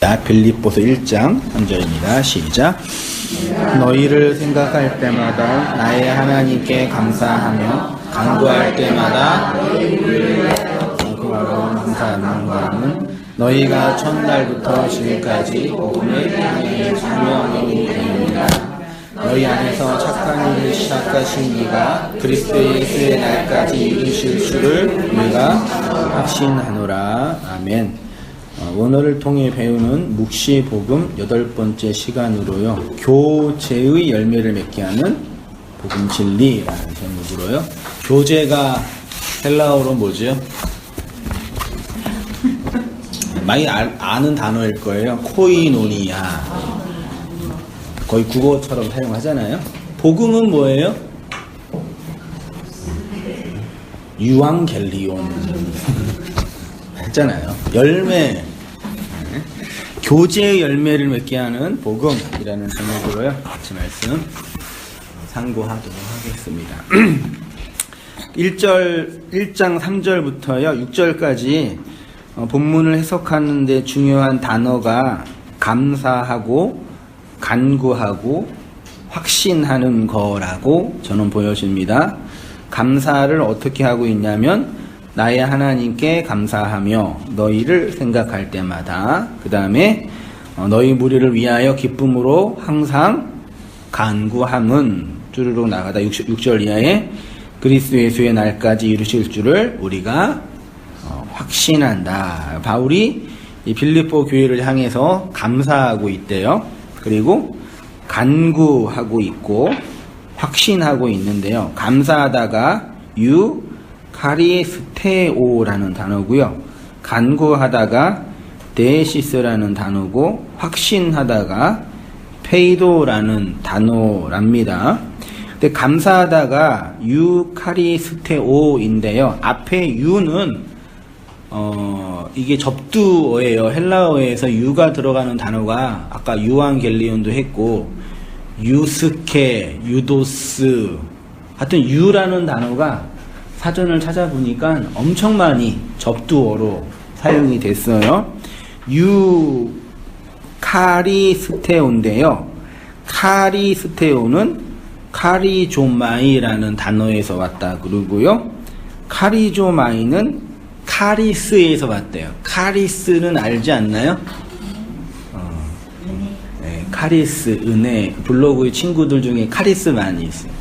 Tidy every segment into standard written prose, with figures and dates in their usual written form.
빌립보서 1장 3절입니다. 시작. 너희를 생각할 때마다 나의 하나님께 감사하며 간구할 때마다 간구하러 감사하는 바는 너희가 첫날부터 지금까지 복음의 향에 참여하니 되느니라. 너희 안에서 착한 일을 시작하신 이가 그리스도 예수의 날까지 이루실 줄을 우리가 확신하노라. 아멘. 원어를 통해 배우는 묵시복음 8번째 시간으로요. 교제의 열매를 맺게 하는 복음 진리라는 제목으로요. 교제가 헬라어로 뭐죠? 많이 아는 단어일 거예요. 코이노니아. 거의 국어처럼 사용하잖아요. 복음은 뭐예요? 유앙겔리온 했잖아요. 열매. 교제의 열매를 맺게 하는 복음이라는 제목으로요. 같이 말씀 상고하도록 하겠습니다. 1장 3절부터요. 6절까지 본문을 해석하는데 중요한 단어가 감사하고 간구하고 확신하는 거라고 저는 보여집니다. 감사를 어떻게 하고 있냐면 나의 하나님께 감사하며 너희를 생각할 때마다, 그 다음에 너희 무리를 위하여 기쁨으로 항상 간구함은 쭈르륵 나가다 6절 이하에 그리스도 예수의 날까지 이루실 줄을 우리가 확신한다. 바울이 이 빌립보 교회를 향해서 감사하고 있대요. 그리고 간구하고 있고 확신하고 있는데요. 감사하다가 카리스테오라는 단어고요. 간구하다가 데시스라는 단어고 확신하다가 페이도라는 단어랍니다. 근데 감사하다가 카리스테오인데요. 앞에 유는 이게 접두어예요. 헬라어에서 유가 들어가는 단어가 아까 유앙겔리온도 했고 유스케, 유도스 하여튼 유라는 단어가 사전을 찾아보니까 엄청 많이 접두어로 사용이 됐어요. 카리스테오인데요. 카리스테오는 카리조마이라는 단어에서 왔다 그러고요. 카리조마이는 카리스에서 왔대요. 카리스는 알지 않나요? 네, 카리스, 은혜. 블로그의 친구들 중에 카리스 많이 있어요.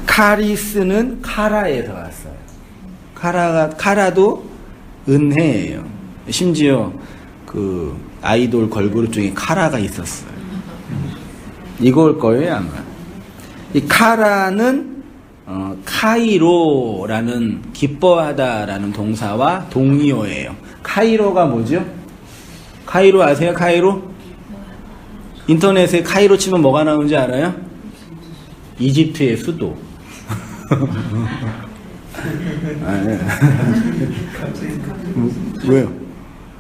카리스는 카라에서 왔어요. 카라도 은혜예요. 심지어 그 아이돌 걸그룹 중에 카라가 있었어요. 이걸 거예요 아마. 이 카라는 카이로라는 기뻐하다라는 동사와 동의어예요. 카이로가 뭐죠? 카이로 아세요? 카이로? 인터넷에 카이로 치면 뭐가 나오는지 알아요? 이집트의 수도. 왜요?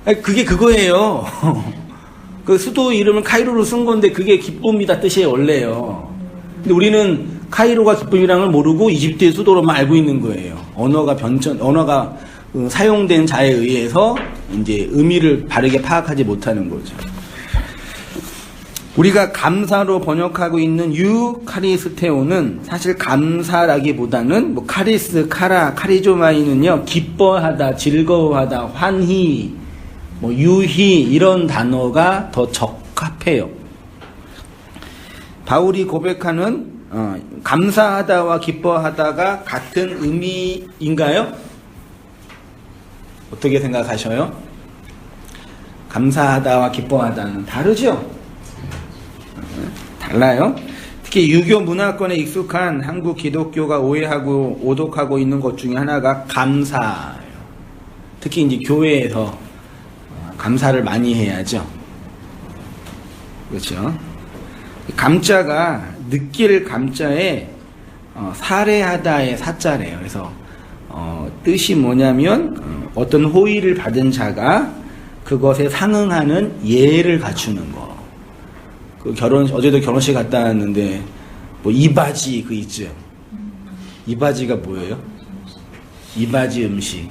아니, 그게 그거예요. 그 수도 이름을 카이로로 쓴 건데 그게 기쁨이다 뜻이에요 원래요. 근데 우리는 카이로가 기쁨이라는 걸 모르고 이집트의 수도로만 알고 있는 거예요. 언어가 사용된 자에 의해서 이제 의미를 바르게 파악하지 못하는 거죠. 우리가 감사로 번역하고 있는 카리스테오는 사실 감사라기보다는 카리조마이는요 기뻐하다, 즐거워하다, 환희, 유희 이런 단어가 더 적합해요. 바울이 고백하는 감사하다와 기뻐하다가 같은 의미인가요? 어떻게 생각하셔요? 감사하다와 기뻐하다는 다르죠? 달라요. 특히 유교 문화권에 익숙한 한국 기독교가 오해하고 오독하고 있는 것 중에 하나가 감사예요. 특히 이제 교회에서 감사를 많이 해야죠. 그렇죠? 감자가 느낄 감자에 사례하다의 사자래요. 그래서 뜻이 뭐냐면 어떤 호의를 받은 자가 그것에 상응하는 예를 갖추는 거. 어제도 결혼식 갔다 왔는데, 이바지, 있죠? 이바지가 뭐예요? 이바지 음식.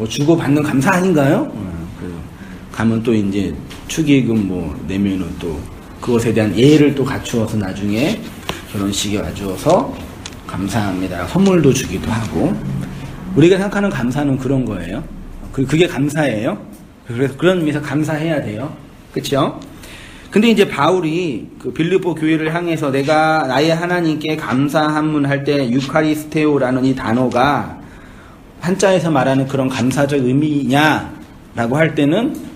주고받는 감사 아닌가요? 가면 또 이제 축의금 뭐 내면은 또 그것에 대한 예의를 또 갖추어서 나중에 결혼식에 와주어서 감사합니다. 선물도 주기도 하고. 우리가 생각하는 감사는 그런 거예요. 그게 감사예요. 그래서 그런 의미에서 감사해야 돼요. 그쵸? 근데 이제 바울이 그 빌립보 교회를 향해서 내가 나의 하나님께 감사함을 할 때 유카리스테오라는 이 단어가 한자에서 말하는 그런 감사적 의미냐라고 할 때는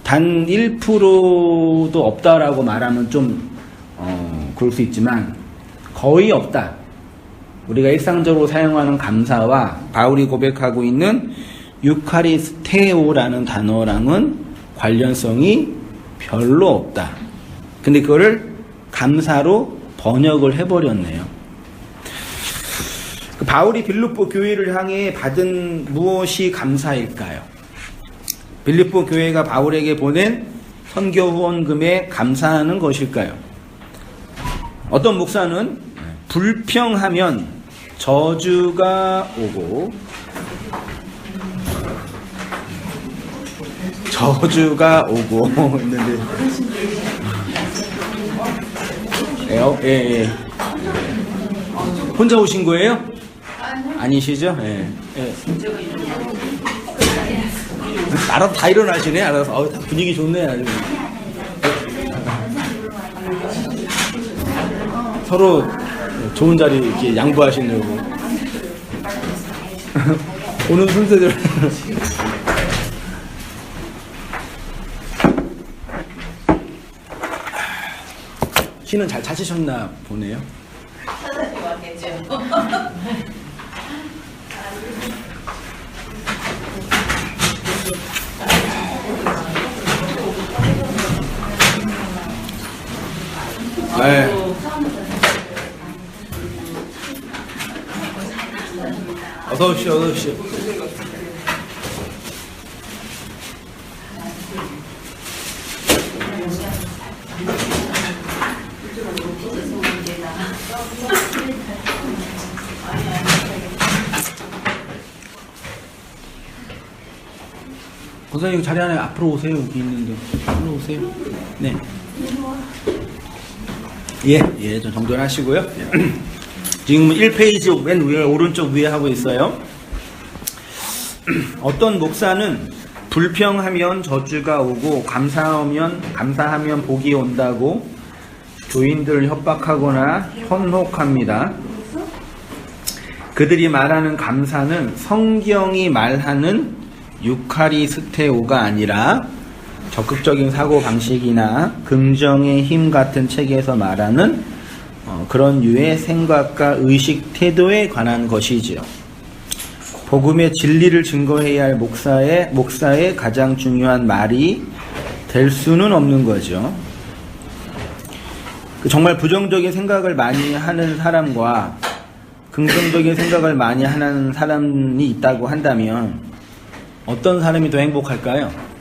단 1%도 없다라고 말하면 좀 그럴 수 있지만 거의 없다. 우리가 일상적으로 사용하는 감사와 바울이 고백하고 있는 유카리스테오라는 단어랑은 관련성이 별로 없다. 근데 그거를 감사로 번역을 해버렸네요. 바울이 빌립보 교회를 향해 받은 무엇이 감사일까요? 빌립보 교회가 바울에게 보낸 선교 후원금에 감사하는 것일까요? 어떤 목사는 불평하면 저주가 오고 했는데 예. 혼자 오신 거예요? 아니시죠? 예. 알아서 다 일어나시네. 알아서 다 분위기 좋네. 아주. 서로 좋은 자리 이렇게 양보하시려고 오는 순서대로. 키는 잘 찾으셨나 보네요. 찾아주고 왔겠죠. 네. 어서 오십시오. 선생님 자리 안에 앞으로 오세요. 여기 있는데 앞으로 오세요. 네. 좀 정돈하시고요. 지금 1페이지 맨 위에 오른쪽 위에 하고 있어요. 어떤 목사는 불평하면 저주가 오고 감사하면 복이 온다고 교인들을 협박하거나 현혹합니다. 그들이 말하는 감사는 성경이 말하는 유카리스테오가 아니라 적극적인 사고방식이나 긍정의 힘 같은 책에서 말하는 그런 류의 생각과 의식 태도에 관한 것이지요. 복음의 진리를 증거해야 할 목사의 가장 중요한 말이 될 수는 없는 거죠. 정말 부정적인 생각을 많이 하는 사람과 긍정적인 생각을 많이 하는 사람이 있다고 한다면 어떤 사람이 더 행복할까요?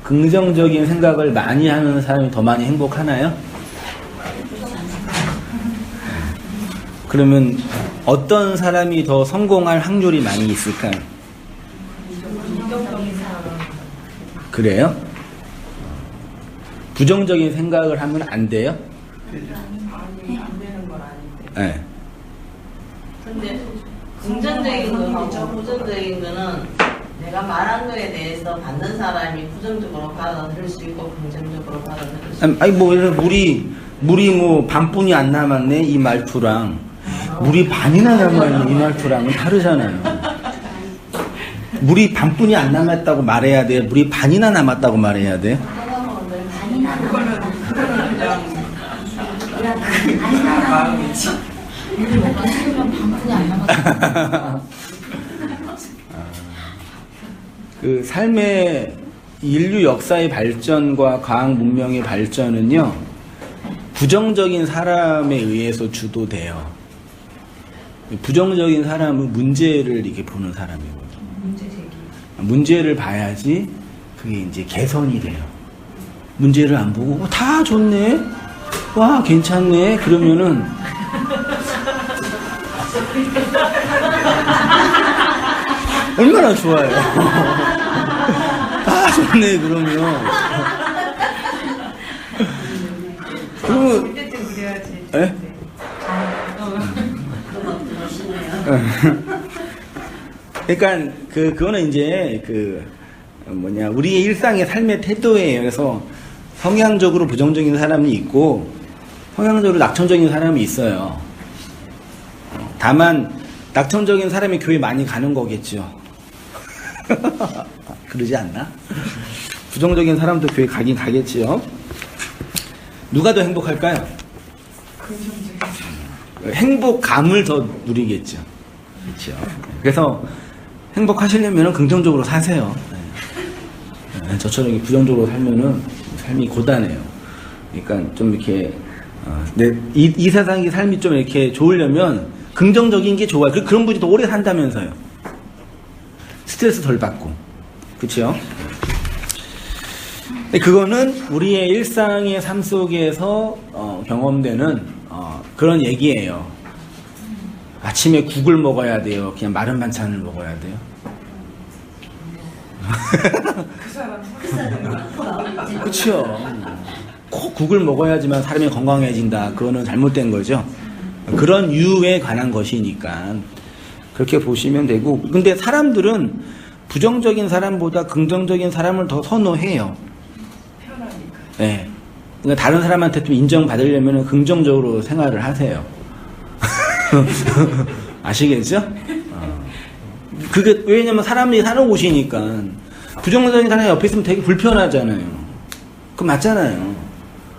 긍정적인 생각을 많이 하는 사람이 더 많이 행복하나요? 그러면 어떤 사람이 더 성공할 확률이 많이 있을까요? 그래요? 부정적인 생각을 하면 안 돼요? 아니, 안 되는 건 아닌데. 네. 근데 긍정적인 거하고 부정적인 거는 내가 말한 거에 대해서 받는 사람이 부정적으로 받아들일 수 있고 긍정적으로 받아들일 수 있고. 아니 뭐 물이 뭐 반뿐이 안 남았네 이 말투랑 물이 반이나 남아있는 이 말투랑은 다르잖아요. 물이 반뿐이 안 남았다고 말해야 돼? 물이 반이나 남았다고 말해야 돼? 반이나 그 삶의 인류 역사의 발전과 과학 문명의 발전은요 부정적인 사람에 의해서 주도돼요. 부정적인 사람은 문제를 이렇게 보는 사람이거든요. 문제를 봐야지 그게 이제 개선이 돼요. 문제를 안 보고 다 좋네, 와 괜찮네 그러면은 얼마나 좋아요. 아, 좋네, 그러면. 그러면, 이때쯤 그래야지. 예? 그러니까 그거는 이제 우리의 일상의 삶의 태도예요. 그래서 성향적으로 부정적인 사람이 있고 성향적으로 낙천적인 사람이 있어요. 다만 낙천적인 사람이 교회 많이 가는 거겠죠. 그러지 않나? 부정적인 사람도 교회 가긴 가겠지요. 누가 더 행복할까요? 행복감을 더 누리겠죠. 그렇죠. 그래서 행복하시려면 긍정적으로 사세요. 네. 저처럼 부정적으로 살면은 삶이 고단해요. 그러니까 좀 이렇게 이 세상의 삶이 좀 이렇게 좋으려면 긍정적인 게 좋아요. 그런 분이 더 오래 산다면서요. 스트레스 덜 받고, 그렇죠? 그거는 우리의 일상의 삶 속에서 경험되는 그런 얘기예요. 아침에 국을 먹어야 돼요. 그냥 마른 반찬을 먹어야 돼요. 그 사람 그렇죠. 꼭 국을 먹어야지만 사람이 건강해진다. 그거는 잘못된 거죠. 그런 이유에 관한 것이니까 그렇게 보시면 되고. 근데 사람들은 부정적인 사람보다 긍정적인 사람을 더 선호해요. 편하니까. 네. 그러니까 다른 사람한테 좀 인정받으려면 긍정적으로 생활을 하세요. 아시겠죠? 그게 왜냐면 사람이 사는 곳이니까 부정적인 사람이 옆에 있으면 되게 불편하잖아요. 그거 맞잖아요.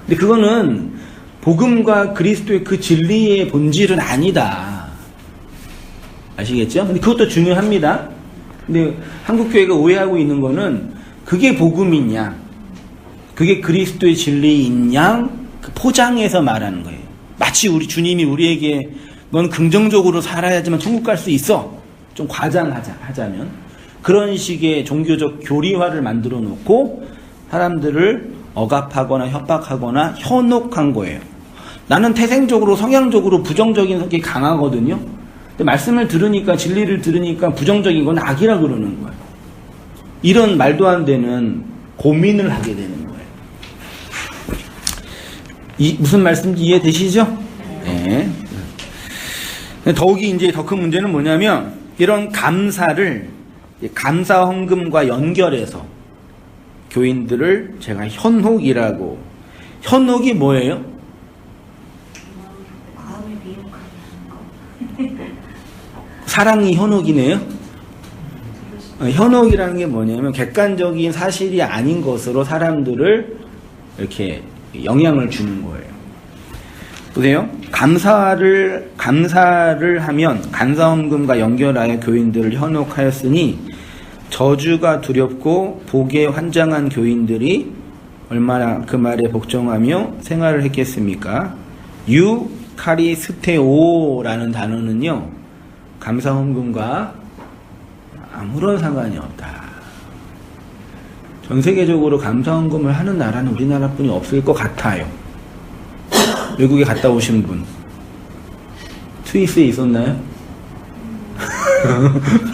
근데 그거는 복음과 그리스도의 그 진리의 본질은 아니다. 아시겠죠? 근데 그것도 중요합니다. 근데 한국교회가 오해하고 있는 거는 그게 복음이냐, 그게 그리스도의 진리이냐, 그 포장해서 말하는 거예요. 마치 우리 주님이 우리에게 넌 긍정적으로 살아야지만 천국 갈 수 있어. 좀 과장하자면 그런 식의 종교적 교리화를 만들어 놓고 사람들을 억압하거나 협박하거나 현혹한 거예요. 나는 태생적으로 성향적으로 부정적인 성격이 강하거든요. 근데 말씀을 들으니까, 진리를 들으니까 부정적인 건 악이라 그러는 거예요. 이런 말도 안 되는 고민을 하게 되는 거예요. 무슨 말씀인지 이해되시죠? 네. 더욱이 이제 더 큰 문제는 뭐냐면 이런 감사를 감사 헌금과 연결해서 교인들을 제가 현혹이라고. 현혹이 뭐예요? 마음을 미혹하는 거. 사랑이 현혹이네요. 현혹이라는 게 뭐냐면 객관적인 사실이 아닌 것으로 사람들을 이렇게 영향을 주는 거예요. 보세요. 감사를 하면 감사헌금과 연결하여 교인들을 현혹하였으니 저주가 두렵고 복에 환장한 교인들이 얼마나 그 말에 복종하며 생활을 했겠습니까? 유카리스테오라는 단어는요, 감사헌금과 아무런 상관이 없다. 전 세계적으로 감사헌금을 하는 나라는 우리나라뿐이 없을 것 같아요. 외국에 갔다 오신 분, 스위스에 있었나요?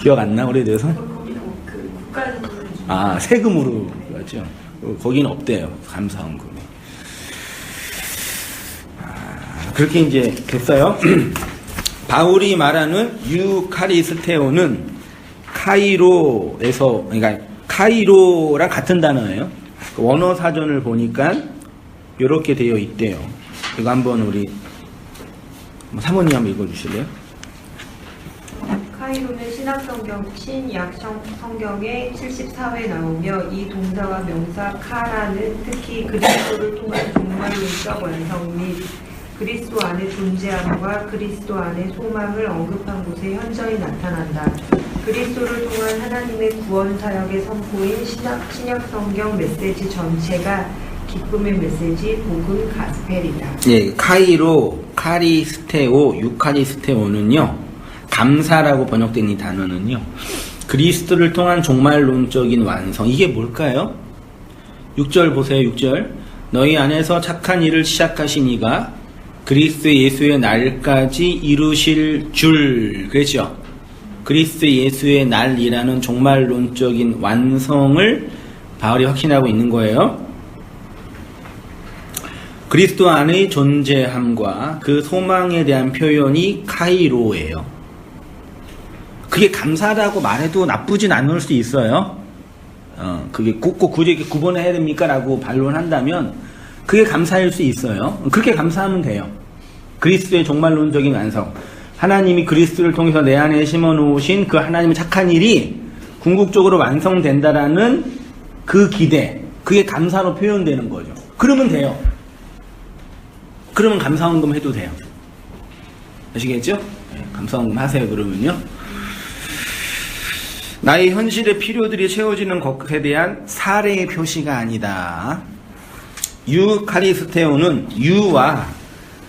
기억 안 나? 오래돼서? 거기 그 국가적으로 아, 세금으로 하죠. 거기는 없대요, 감사헌금이. 그렇게 이제 됐어요. 바울이 말하는 유카리스테오는 카이로에서, 그러니까 카이로랑 같은 단어예요. 원어 사전을 보니까 이렇게 되어 있대요. 이거 한번 우리 사모님 한번 읽어주실래요? 카이로는 신약 성경에 74회 나오며 이 동사와 명사 카라는 특히 그리스도를 통한 종말론적 완성 및 그리스도 안에 존재함과 그리스도 안에 소망을 언급한 곳에 현저히 나타난다. 그리스도를 통한 하나님의 구원 사역의 선포인 신약 성경 메시지 전체가 기쁨의 메시지 복음 가스펠이다. 예, 카이로, 카리스테오, 유카리스테오는요, 감사라고 번역된 이 단어는요, 그리스도를 통한 종말론적인 완성. 이게 뭘까요? 6절 보세요. 6절. 너희 안에서 착한 일을 시작하신 이가 그리스도 예수의 날까지 이루실 줄. 그랬죠? 그리스도 예수의 날이라는 종말론적인 완성을 바울이 확신하고 있는 거예요. 그리스도 안의 존재함과 그 소망에 대한 표현이 카이로예요. 그게 감사하다고 말해도 나쁘진 않을 수 있어요. 그게 꼭 굳이 이렇게 구분해야 됩니까? 라고 반론한다면 그게 감사할 수 있어요. 그렇게 감사하면 돼요. 그리스도의 종말론적인 완성. 하나님이 그리스도를 통해서 내 안에 심어놓으신 그 하나님의 착한 일이 궁극적으로 완성된다라는 그 기대, 그게 감사로 표현되는 거죠. 그러면 돼요. 그러면 감사헌금 해도 돼요. 아시겠죠? 네, 감사헌금 하세요. 그러면요. 나의 현실의 필요들이 채워지는 것에 대한 사례의 표시가 아니다. 유카리스테오는 유와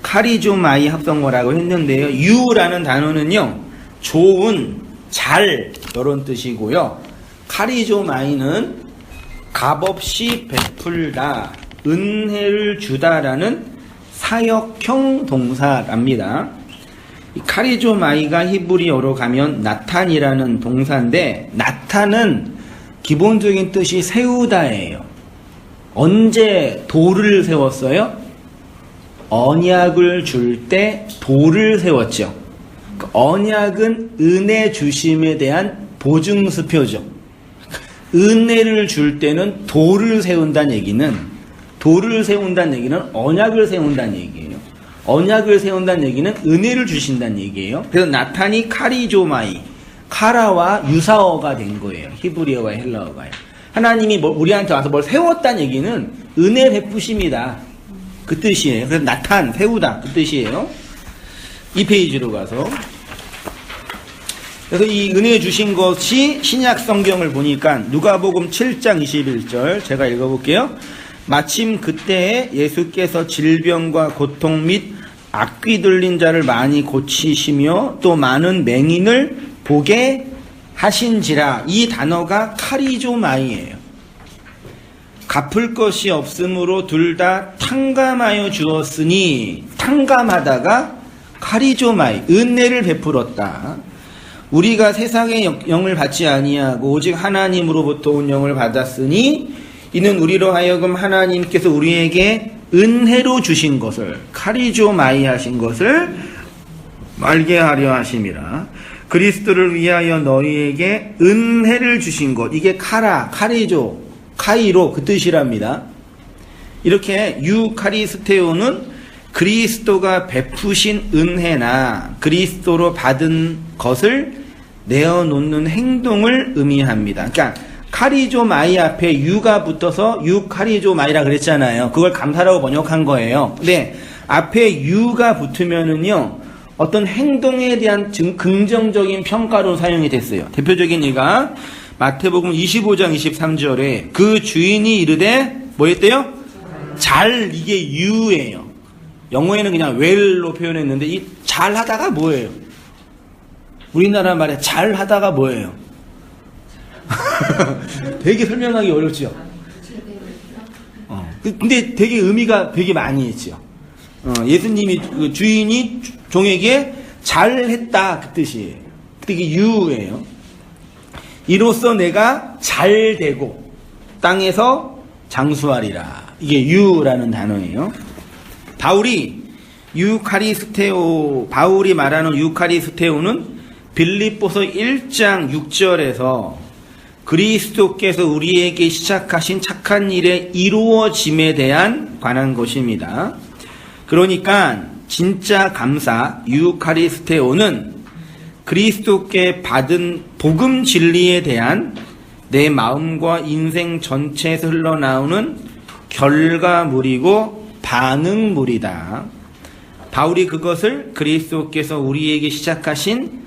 카리조마이 합성어라고 했는데요. 유라는 단어는요, 좋은, 잘 이런 뜻이고요. 카리조마이는 값없이 베풀다, 은혜를 주다라는 사역형 동사랍니다. 이 카리조마이가 히브리어로 가면 나탄이라는 동사인데, 나탄은 기본적인 뜻이 세우다예요. 언제 돌을 세웠어요? 언약을 줄 때 돌을 세웠죠. 언약은 은혜 주심에 대한 보증수표죠. 은혜를 줄 때는 돌을 세운다는 얘기는 언약을 세운다는 얘기예요. 언약을 세운다는 얘기는 은혜를 주신다는 얘기예요. 그래서 나탄이 카리조마이, 카라와 유사어가 된 거예요. 히브리어와 헬라어가요. 하나님이 우리한테 와서 뭘 세웠다는 얘기는 은혜 베푸심이다, 그 뜻이에요. 그래서 나탄, 세우다, 그 뜻이에요. 이 페이지로 가서. 그래서 이 은혜 주신 것이 신약 성경을 보니까 누가복음 7장 21절 제가 읽어볼게요. 마침 그때에 예수께서 질병과 고통 및 악귀 들린 자를 많이 고치시며 또 많은 맹인을 보게 하신지라. 이 단어가 카리조마이예요. 갚을 것이 없으므로 둘 다 탕감하여 주었으니, 탕감하다가 카리조마이, 은혜를 베풀었다. 우리가 세상의 영을 받지 아니하고 오직 하나님으로부터 온 영을 받았으니 이는 우리로 하여금 하나님께서 우리에게 은혜로 주신 것을, 카리조마이 하신 것을 알게 하려 하심이라. 그리스도를 위하여 너희에게 은혜를 주신 것, 이게 카리조, 카이로, 그 뜻이랍니다. 이렇게 유카리스테오는 그리스도가 베푸신 은혜나 그리스도로 받은 것을 내어놓는 행동을 의미합니다. 그러니까 카리조마이 앞에 유가 붙어서 유카리조마이라 그랬잖아요. 그걸 감사라고 번역한 거예요. 근데 앞에 유가 붙으면은요, 어떤 행동에 대한 긍정적인 평가로 사용이 됐어요. 대표적인 예가 마태복음 25장 23절에 그 주인이 이르되 뭐 했대요? 잘, 이게 유예요. 영어에는 그냥 well로 표현했는데 이 잘하다가 뭐예요? 우리나라 말에 잘하다가 뭐예요? 되게 설명하기 어렵죠? 근데 되게 의미가 되게 많이 있죠. 예수님이 그 주인이 종에게 잘했다, 그 뜻이에요. 그게 유예요. 이로써 내가 잘 되고 땅에서 장수하리라. 이게 유라는 단어예요. 바울이 말하는 유카리스테오는 빌립보서 1장 6절에서 그리스도께서 우리에게 시작하신 착한 일의 이루어짐에 대한 관한 것입니다. 그러니까 진짜 감사, 유카리스테오는 그리스도께 받은 복음 진리에 대한 내 마음과 인생 전체에서 흘러나오는 결과물이고 반응물이다. 바울이 그것을 그리스도께서 우리에게 시작하신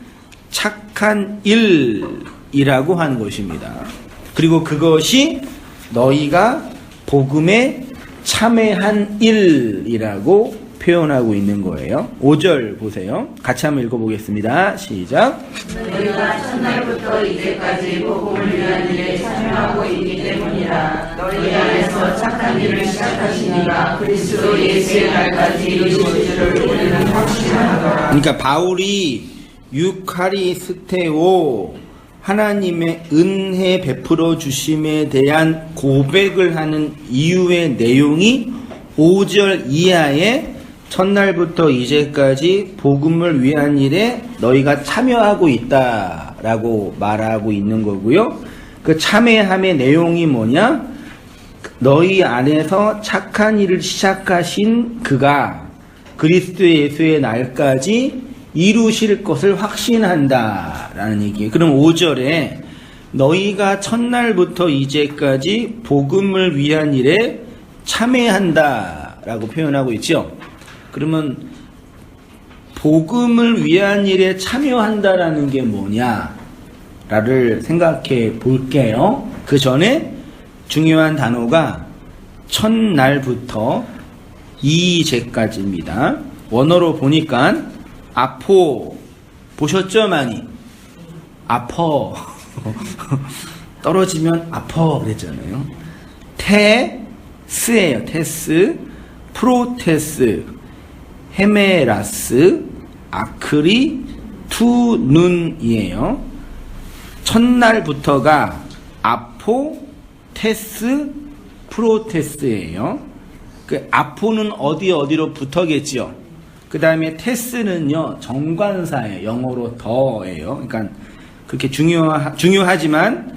착한 일이라고 하는 것입니다. 그리고 그것이 너희가 복음에 참여한 일이라고 표현하고 있는 거예요. 5절 보세요. 같이 한번 읽어보겠습니다. 시작. 너희가 첫날부터 이제까지 복음을 위한 일에 참여하고 있기 때문이라. 너희 안에서 착한 일을 시작하시니가 그리스도 예수의 날까지 이루실 줄을 우리는 확신하노라. 그러니까 바울이 유카리스테오 하나님의 은혜 베풀어 주심에 대한 고백을 하는 이유의 내용이 5절 이하에 첫날부터 이제까지 복음을 위한 일에 너희가 참여하고 있다라고 말하고 있는 거고요. 그 참여함의 내용이 뭐냐? 너희 안에서 착한 일을 시작하신 그가 그리스도 예수의 날까지 이루실 것을 확신한다라는 얘기예요. 그럼 5절에 너희가 첫날부터 이제까지 복음을 위한 일에 참여한다라고 표현하고 있죠. 그러면 복음을 위한 일에 참여한다라는 게 뭐냐를 생각해 볼게요. 그 전에 중요한 단어가 첫날부터 2제까지입니다. 원어로 보니까 아포 보셨죠 많이? 아퍼 떨어지면 아퍼 그랬잖아요. 테스예요. 테스, 프로테스, 헤메라스, 아크리, 투눈이에요. 첫날부터가 아포, 테스, 프로테스예요. 그 아포는 어디로 붙어겠죠. 그 다음에 테스는요 정관사예요. 영어로 더예요. 그러니까 그렇게 중요하지만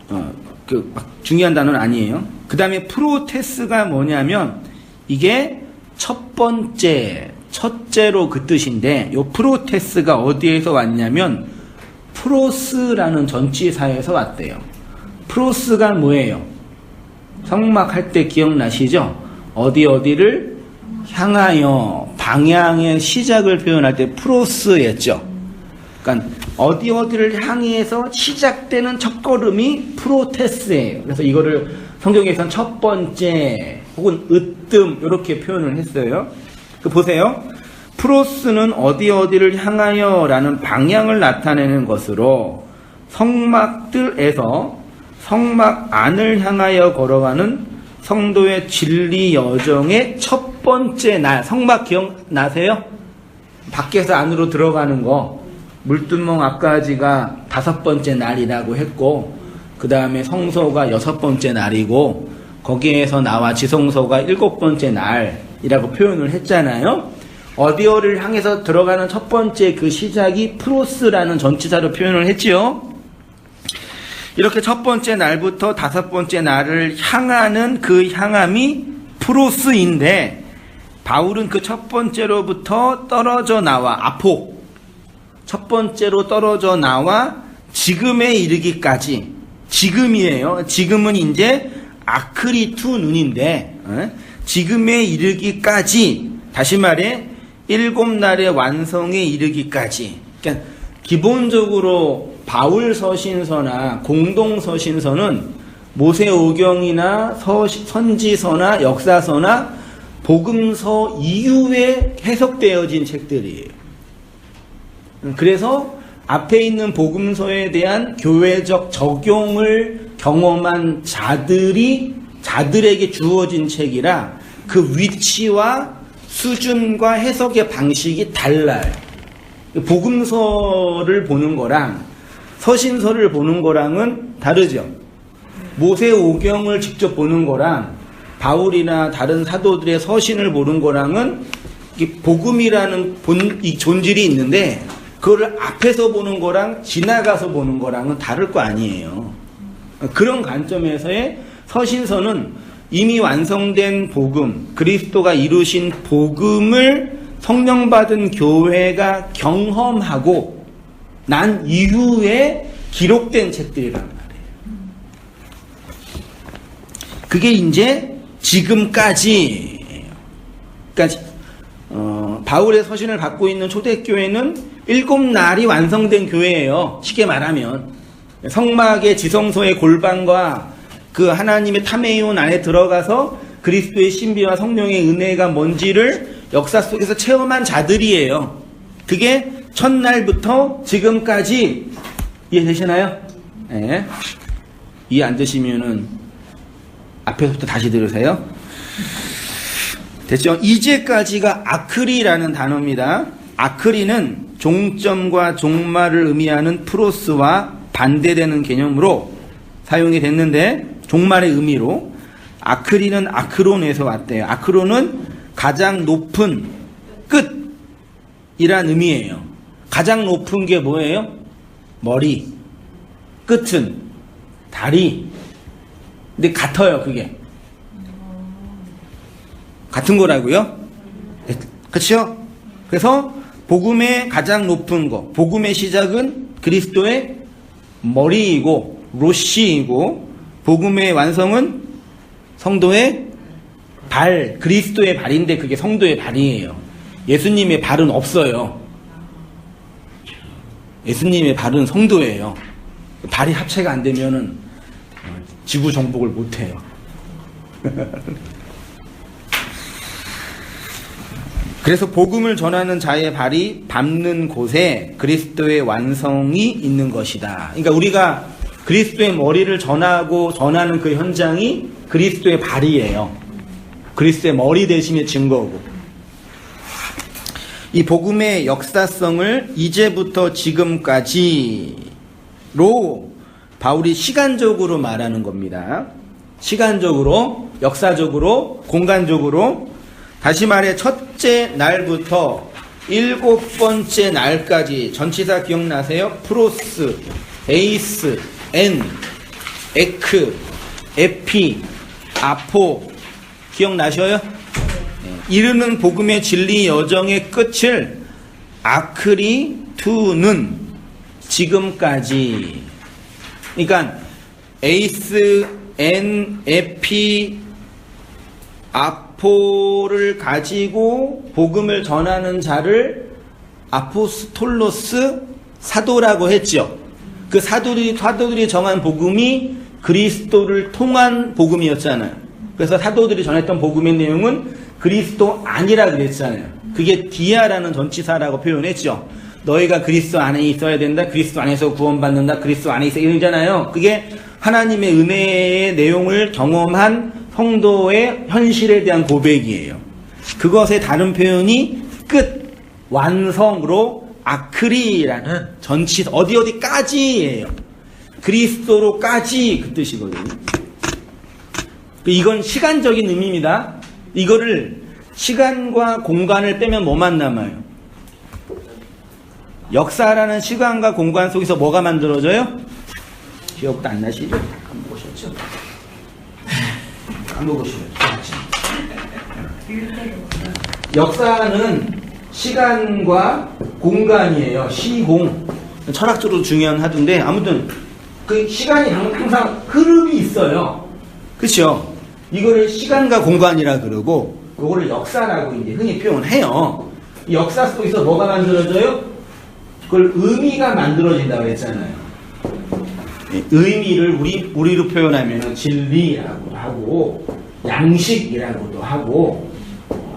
막 중요한 단어는 아니에요. 그 다음에 프로테스가 뭐냐면 이게 첫째로 그 뜻인데 요 프로테스가 어디에서 왔냐면 프로스라는 전치사에서 왔대요. 프로스가 뭐예요? 성막할 때 기억나시죠? 어디를 향하여 방향의 시작을 표현할 때 프로스였죠. 그러니까 어디를 향해서 시작되는 첫걸음이 프로테스예요. 그래서 이거를 성경에서는 첫 번째 혹은 으뜸 이렇게 표현을 했어요. 그 보세요. 프로스는 어디를 향하여 라는 방향을 나타내는 것으로 성막들에서 성막 안을 향하여 걸어가는 성도의 진리 여정의 첫 번째 날. 성막 기억나세요? 밖에서 안으로 들어가는 거. 물두멍 앞까지가 5번째 날이라고 했고 그 다음에 성소가 6번째 날이고 거기에서 나와 지성소가 7번째 날이라고 표현을 했잖아요. 어디를 향해서 들어가는 첫 번째 그 시작이 프로스라는 전치사로 표현을 했지요. 이렇게 첫 번째 날부터 5번째 날을 향하는 그 향함이 프로스인데 바울은 그 첫 번째로부터 떨어져 나와 아포 첫 번째로 떨어져 나와 지금에 이르기까지 지금이에요. 지금은 이제 아크리투 눈인데 지금에 이르기까지 다시 말해 7날의 완성에 이르기까지 그러니까 기본적으로 바울 서신서나 공동 서신서는 모세오경이나 선지서나 역사서나 복음서 이후에 해석되어진 책들이에요. 그래서 앞에 있는 복음서에 대한 교회적 적용을 경험한 자들에게 주어진 책이라 그 위치와 수준과 해석의 방식이 달라요. 복음서를 보는 거랑 서신서를 보는 거랑은 다르죠. 모세오경을 직접 보는 거랑 바울이나 다른 사도들의 서신을 보는 거랑은 복음이라는 이 존질이 있는데 그거를 앞에서 보는 거랑 지나가서 보는 거랑은 다를 거 아니에요. 그런 관점에서의 서신서는 이미 완성된 복음, 그리스도가 이루신 복음을 성령받은 교회가 경험하고 난 이후에 기록된 책들이란 말이에요. 그게 이제 지금까지예요. 그러니까 바울의 서신을 받고 있는 초대교회는 7날이 완성된 교회예요. 쉽게 말하면 성막의 지성소의 골방과 그 하나님의 타메이온 안에 들어가서 그리스도의 신비와 성령의 은혜가 뭔지를 역사 속에서 체험한 자들이에요. 그게 첫날부터 지금까지 이해되시나요? 네. 이해 안 되시면은 앞에서부터 다시 들으세요. 됐죠? 이제까지가 아크리라는 단어입니다. 아크리는 종점과 종말을 의미하는 프로스와 반대되는 개념으로 사용이 됐는데, 종말의 의미로. 아크리는 아크론에서 왔대요. 아크론은 가장 높은 끝이란 의미예요. 가장 높은 게 뭐예요? 머리. 끝은 다리. 근데 같아요, 그게. 같은 거라고요? 그렇죠? 그래서 복음의 가장 높은 거, 복음의 시작은 그리스도의 머리이고 로시이고, 복음의 완성은 성도의 발, 그리스도의 발인데 그게 성도의 발이에요. 예수님의 발은 없어요. 예수님의 발은 성도예요. 발이 합체가 안 되면은 지구 정복을 못 해요. 그래서 복음을 전하는 자의 발이 밟는 곳에 그리스도의 완성이 있는 것이다. 그러니까 우리가 그리스도의 머리를 전하는 그 현장이 그리스도의 발이에요. 그리스도의 머리 되심의 증거고. 이 복음의 역사성을 이제부터 지금까지로 바울이 시간적으로 말하는 겁니다. 시간적으로, 역사적으로, 공간적으로. 다시 말해 첫째 날부터 7번째 날까지, 전치사 기억나세요? 프로스, 에이스, 엔, 에크, 에피, 아포 기억나셔요? 이르는 복음의 진리 여정의 끝을 아크리투는 지금까지. 그러니까 에이스, 엔, 에피, 아포를 가지고 복음을 전하는 자를 아포스톨로스 사도라고 했죠. 그 사도들이 정한 복음이 그리스도를 통한 복음이었잖아요. 그래서 사도들이 전했던 복음의 내용은 그리스도 아니라 그랬잖아요. 그게 디아라는 전치사라고 표현했죠. 너희가 그리스도 안에 있어야 된다. 그리스도 안에서 구원받는다. 그리스도 안에 있어 이러잖아요. 그게 하나님의 은혜의 내용을 경험한 성도의 현실에 대한 고백이에요. 그것의 다른 표현이 끝, 완성으로 아크리라는 전치사, 어디까지예요. 그리스도로까지 그 뜻이거든요. 이건 시간적인 의미입니다. 이거를 시간과 공간을 빼면 뭐만 남아요? 역사라는 시간과 공간 속에서 뭐가 만들어져요? 기억도 안 나시죠? 안 보셨죠? 안 보시죠? 역사는 시간과 공간이에요. 시공. 철학적으로 중요한 하던데, 아무튼 그 시간이 항상 흐름이 있어요. 그렇죠? 이거를 시간과 공간이라 그러고, 이거를 역사라고 이제 흔히 표현해요. 이 역사 속에서 뭐가 만들어져요? 그걸 의미가 만들어진다고 했잖아요. 의미를 우리로 표현하면 진리라고 하고, 양식이라고도 하고,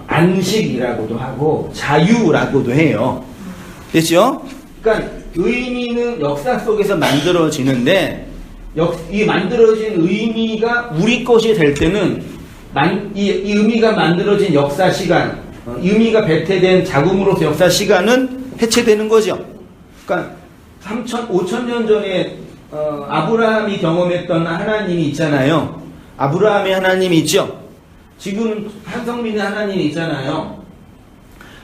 안식이라고도 하고, 자유라고도 해요. 됐죠? 그러니까 의미는 역사 속에서 만들어지는데, 이 만들어진 의미가 우리 것이 될 때는 이 의미가 만들어진 역사 시간, 의미가 배태된 자금으로서 역사 시간은 해체되는 거죠. 그러니까 5,000년 전에 아브라함이 경험했던 하나님이 있잖아요. 아브라함의 하나님이 있죠. 지금 한성민의 하나님이 있잖아요.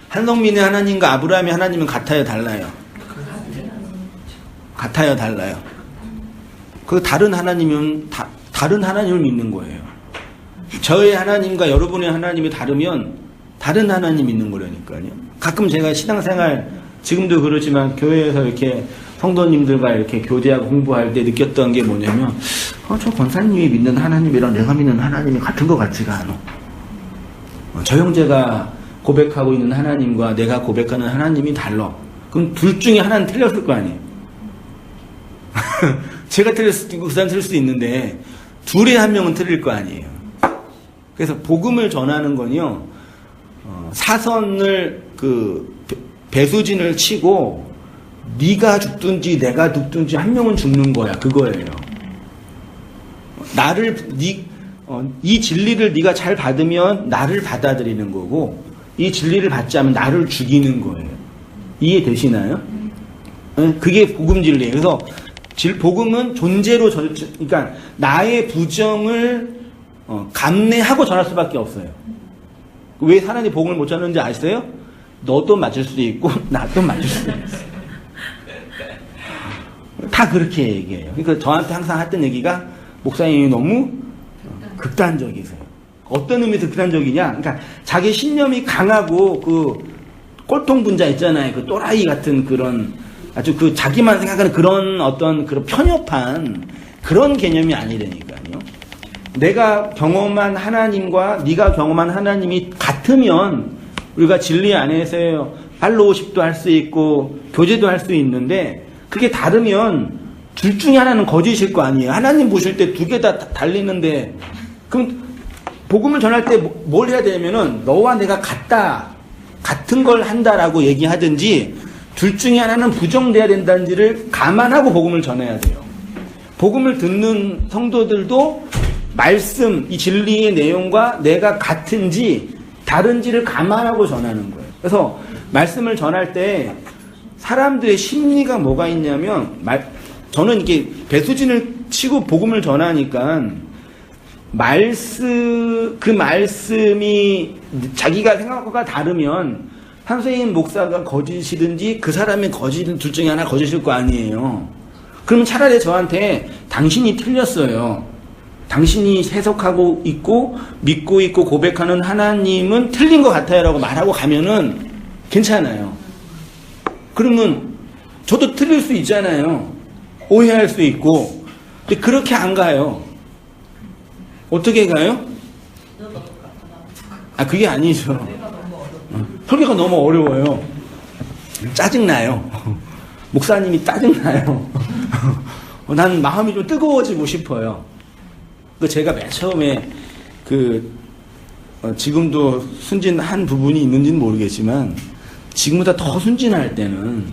한성민의 하나님과 아브라함의 하나님은 같아요, 달라요? 같아요, 달라요? 그 다른 하나님은 다른 하나님을 믿는 거예요. 저의 하나님과 여러분의 하나님이 다르면 다른 하나님 믿는 거라니까요. 가끔 제가 신앙생활 지금도 그렇지만 교회에서 이렇게 성도님들과 이렇게 교제하고 공부할 때 느꼈던 게 뭐냐면, 저 권사님이 믿는 하나님이랑 내가 믿는 하나님이 같은 것 같지가 않아. 저 형제가 고백하고 있는 하나님과 내가 고백하는 하나님이 달라. 그럼 둘 중에 하나는 틀렸을 거 아니에요. 제가 틀릴 수도 있고 그 사람 틀릴 수도 있는데 둘의 한 명은 틀릴 거 아니에요. 그래서 복음을 전하는 건요, 사선을 배수진을 치고 네가 죽든지 내가 죽든지 한 명은 죽는 거야. 그거예요. 이 진리를 네가 잘 받으면 나를 받아들이는 거고, 이 진리를 받지 않으면 나를 죽이는 거예요. 이해되시나요? 네? 그게 복음 진리예요. 그래서 복음은 존재로 그러니까 나의 부정을 감내하고 전할 수밖에 없어요. 왜 사람이 복음을 못 전하는지 아시어요? 너도 맞을 수도 있고 나도 맞을 수도 있어요. 다 그렇게 얘기해요. 그러니까 저한테 항상 했던 얘기가 목사님이 너무 극단적이세요. 어떤 의미에서 극단적이냐? 그러니까 자기 신념이 강하고 그 꼴통 분자 있잖아요. 그 또라이 같은 그런 아주 그 자기만 생각하는 그런 어떤 그런 편협한 그런 개념이 아니라니까요. 내가 경험한 하나님과 네가 경험한 하나님이 같으면 우리가 진리 안에서 팔로우십도 할 수 있고 교제도 할 수 있는데 그게 다르면 둘 중에 하나는 거짓일 거 아니에요. 하나님 보실 때 두 개 다 달리는데 그럼 복음을 전할 때 뭘 해야 되냐면은 너와 내가 같은 걸 한다라고 얘기하든지 둘 중에 하나는 부정돼야 된다는지를 감안하고 복음을 전해야 돼요. 복음을 듣는 성도들도 말씀, 이 진리의 내용과 내가 같은지 다른지를 감안하고 전하는 거예요. 그래서 말씀을 전할 때 사람들의 심리가 뭐가 있냐면 저는 이렇게 배수진을 치고 복음을 전하니까 그 말씀이 자기가 생각한 것과 다르면 선생님 목사가 거짓이든지 그 사람의 거짓은 둘 중에 하나 거짓일 거 아니에요. 그러면 차라리 저한테 당신이 틀렸어요. 당신이 해석하고 있고 믿고 있고 고백하는 하나님은 틀린 것 같아요 라고 말하고 가면은 괜찮아요. 그러면 저도 틀릴 수 있잖아요. 오해할 수 있고. 근데 그렇게 안 가요. 어떻게 가요? 아, 그게 아니죠. 설교가 너무 어려워요. 짜증나요. 목사님이 짜증나요. 난 마음이 좀 뜨거워지고 싶어요. 제가 맨 처음에 지금도 순진한 부분이 있는지는 모르겠지만 지금보다 더 순진할 때는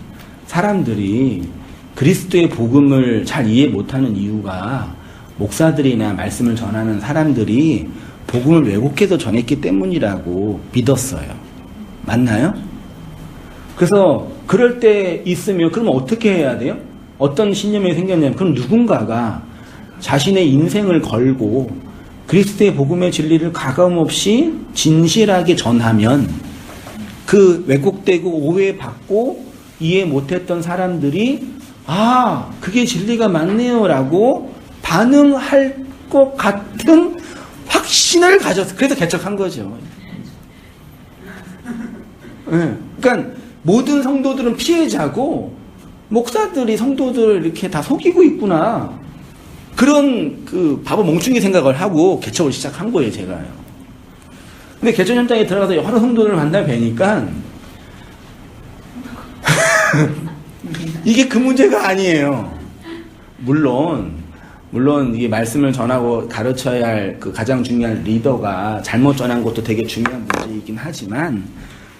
사람들이 그리스도의 복음을 잘 이해 못하는 이유가 목사들이나 말씀을 전하는 사람들이 복음을 왜곡해서 전했기 때문이라고 믿었어요. 맞나요? 그래서 그럴 때 있으면 그러면 어떻게 해야 돼요? 어떤 신념이 생겼냐면 그럼 누군가가 자신의 인생을 걸고 그리스도의 복음의 진리를 가감없이 진실하게 전하면 그 왜곡되고 오해받고 이해 못했던 사람들이 아, 그게 진리가 맞네요 라고 반응할 것 같은 확신을 가졌어. 그래서 개척한 거죠. 네. 그러니까 모든 성도들은 피해자고 목사들이 성도들을 이렇게 다 속이고 있구나. 그런 바보 멍충이 생각을 하고 개척을 시작한 거예요, 제가요. 근데 개척 현장에 들어가서 여러 성도들을 만나 뵈니까 이게 그 문제가 아니에요. 물론 이게 말씀을 전하고 가르쳐야 할 그 가장 중요한 리더가 잘못 전한 것도 되게 중요한 문제이긴 하지만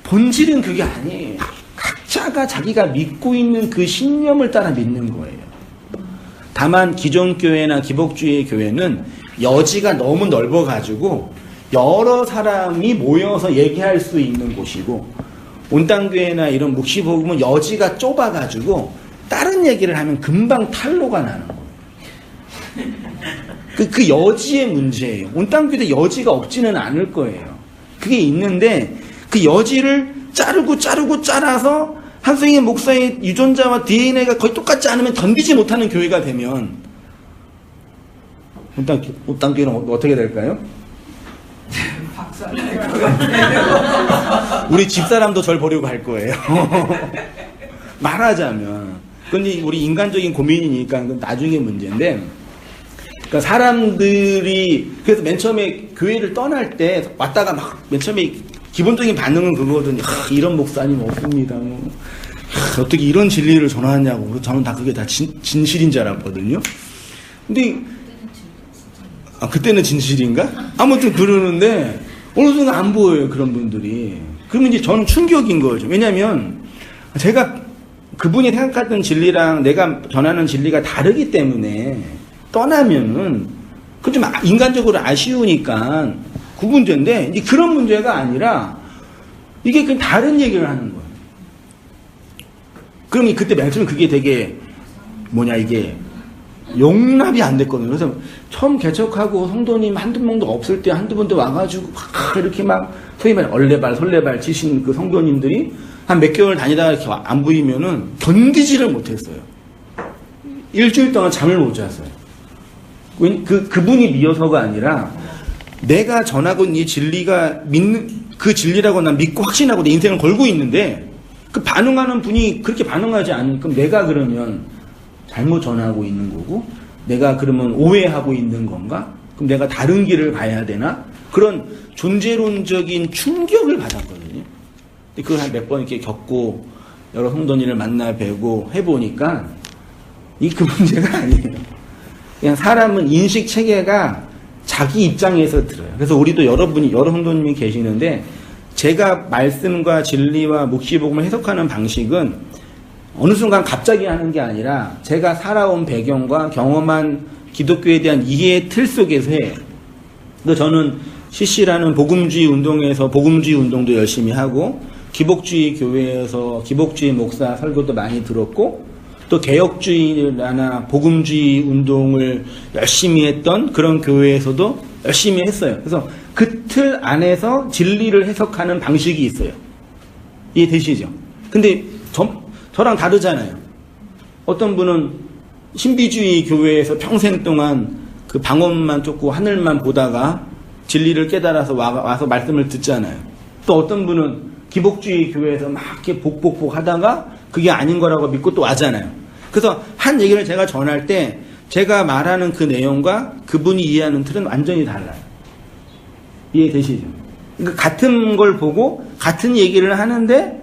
본질은 그게 아니에요. 각자가 자기가 믿고 있는 그 신념을 따라 믿는 거예요. 다만 기존 교회나 기복주의 교회는 여지가 너무 넓어가지고 여러 사람이 모여서 얘기할 수 있는 곳이고 온땅교회나 이런 묵시복음은 여지가 좁아가지고 다른 얘기를 하면 금방 탄로가 나는 거예요. 그 여지의 문제예요. 온땅교회도 여지가 없지는 않을 거예요. 그게 있는데 그 여지를 자라서 한승희 목사의 유전자와 DNA가 거의 똑같지 않으면 던지지 못하는 교회가 되면 온땅교회는 어떻게 될까요? 우리 집사람도 절 버리고 갈 거예요. 말하자면. 근데 우리 인간적인 고민이니까 그건 나중에 문제인데 그러니까 사람들이 그래서 맨 처음에 교회를 떠날 때 왔다가 막 맨 처음에 기본적인 반응은 그거거든요. 이런 목사님 없습니다. 어떻게 이런 진리를 전하냐고. 저는 다 그게 다 진실인 줄 알았거든요. 근데 그때는 진실인가? 아무튼 그러는데 어느 순간 안 보여요, 그런 분들이. 그러면 이제 저는 충격인 거죠. 왜냐면 제가 그분이 생각했던 진리랑 내가 전하는 진리가 다르기 때문에 떠나면은 그 좀 인간적으로 아쉬우니까 그 문제인데 이제 그런 문제가 아니라 이게 그냥 다른 얘기를 하는 거예요. 그럼 그때 맨 처음에 그게 되게 이게 용납이 안 됐거든요. 그래서 처음 개척하고 성도님 한두 명도 없을 때 한두 번도 와가지고 막 이렇게 막 소위 말해 얼레발 설레발 치신 그 성도님들이 한 몇 개월 다니다가 이렇게 안 보이면은 견디지를 못했어요. 일주일 동안 잠을 못 잤어요. 그분이 미워서가 아니라 내가 전하고 있는 이 진리가 그 진리라고 난 믿고 확신하고 내 인생을 걸고 있는데 그 반응하는 분이 그렇게 반응하지 않으니까 내가 그러면 잘못 전하고 있는 거고 내가 그러면 오해하고 있는 건가? 그럼 내가 다른 길을 가야 되나? 그런 존재론적인 충격을 받았거든요. 근데 그걸 한 몇 번 이렇게 겪고 여러 성도님을 만나 뵈고 해보니까 그 문제가 아니에요. 그냥 사람은 인식 체계가 자기 입장에서 들어요. 그래서 우리도 여러 성도님이 계시는데 제가 말씀과 진리와 묵시복음을 해석하는 방식은 어느 순간 갑자기 하는 게 아니라 제가 살아온 배경과 경험한 기독교에 대한 이해의 틀 속에서 해요. 그래서 저는 CC라는 복음주의 운동에서 복음주의 운동도 열심히 하고 기복주의 교회에서 기복주의 목사 설교도 많이 들었고 또 개혁주의나 복음주의 운동을 열심히 했던 그런 교회에서도 열심히 했어요. 그래서 그 틀 안에서 진리를 해석하는 방식이 있어요. 이해되시죠? 근데 저랑 다르잖아요. 어떤 분은 신비주의 교회에서 평생 동안 그 방언만 쫓고 하늘만 보다가 진리를 깨달아서 와서 말씀을 듣잖아요. 또 어떤 분은 기복주의 교회에서 막 이렇게 복복복 하다가 그게 아닌 거라고 믿고 또 와잖아요. 그래서 한 얘기를 제가 전할 때 제가 말하는 그 내용과 그분이 이해하는 틀은 완전히 달라요. 이해되시죠? 그러니까 같은 걸 보고 같은 얘기를 하는데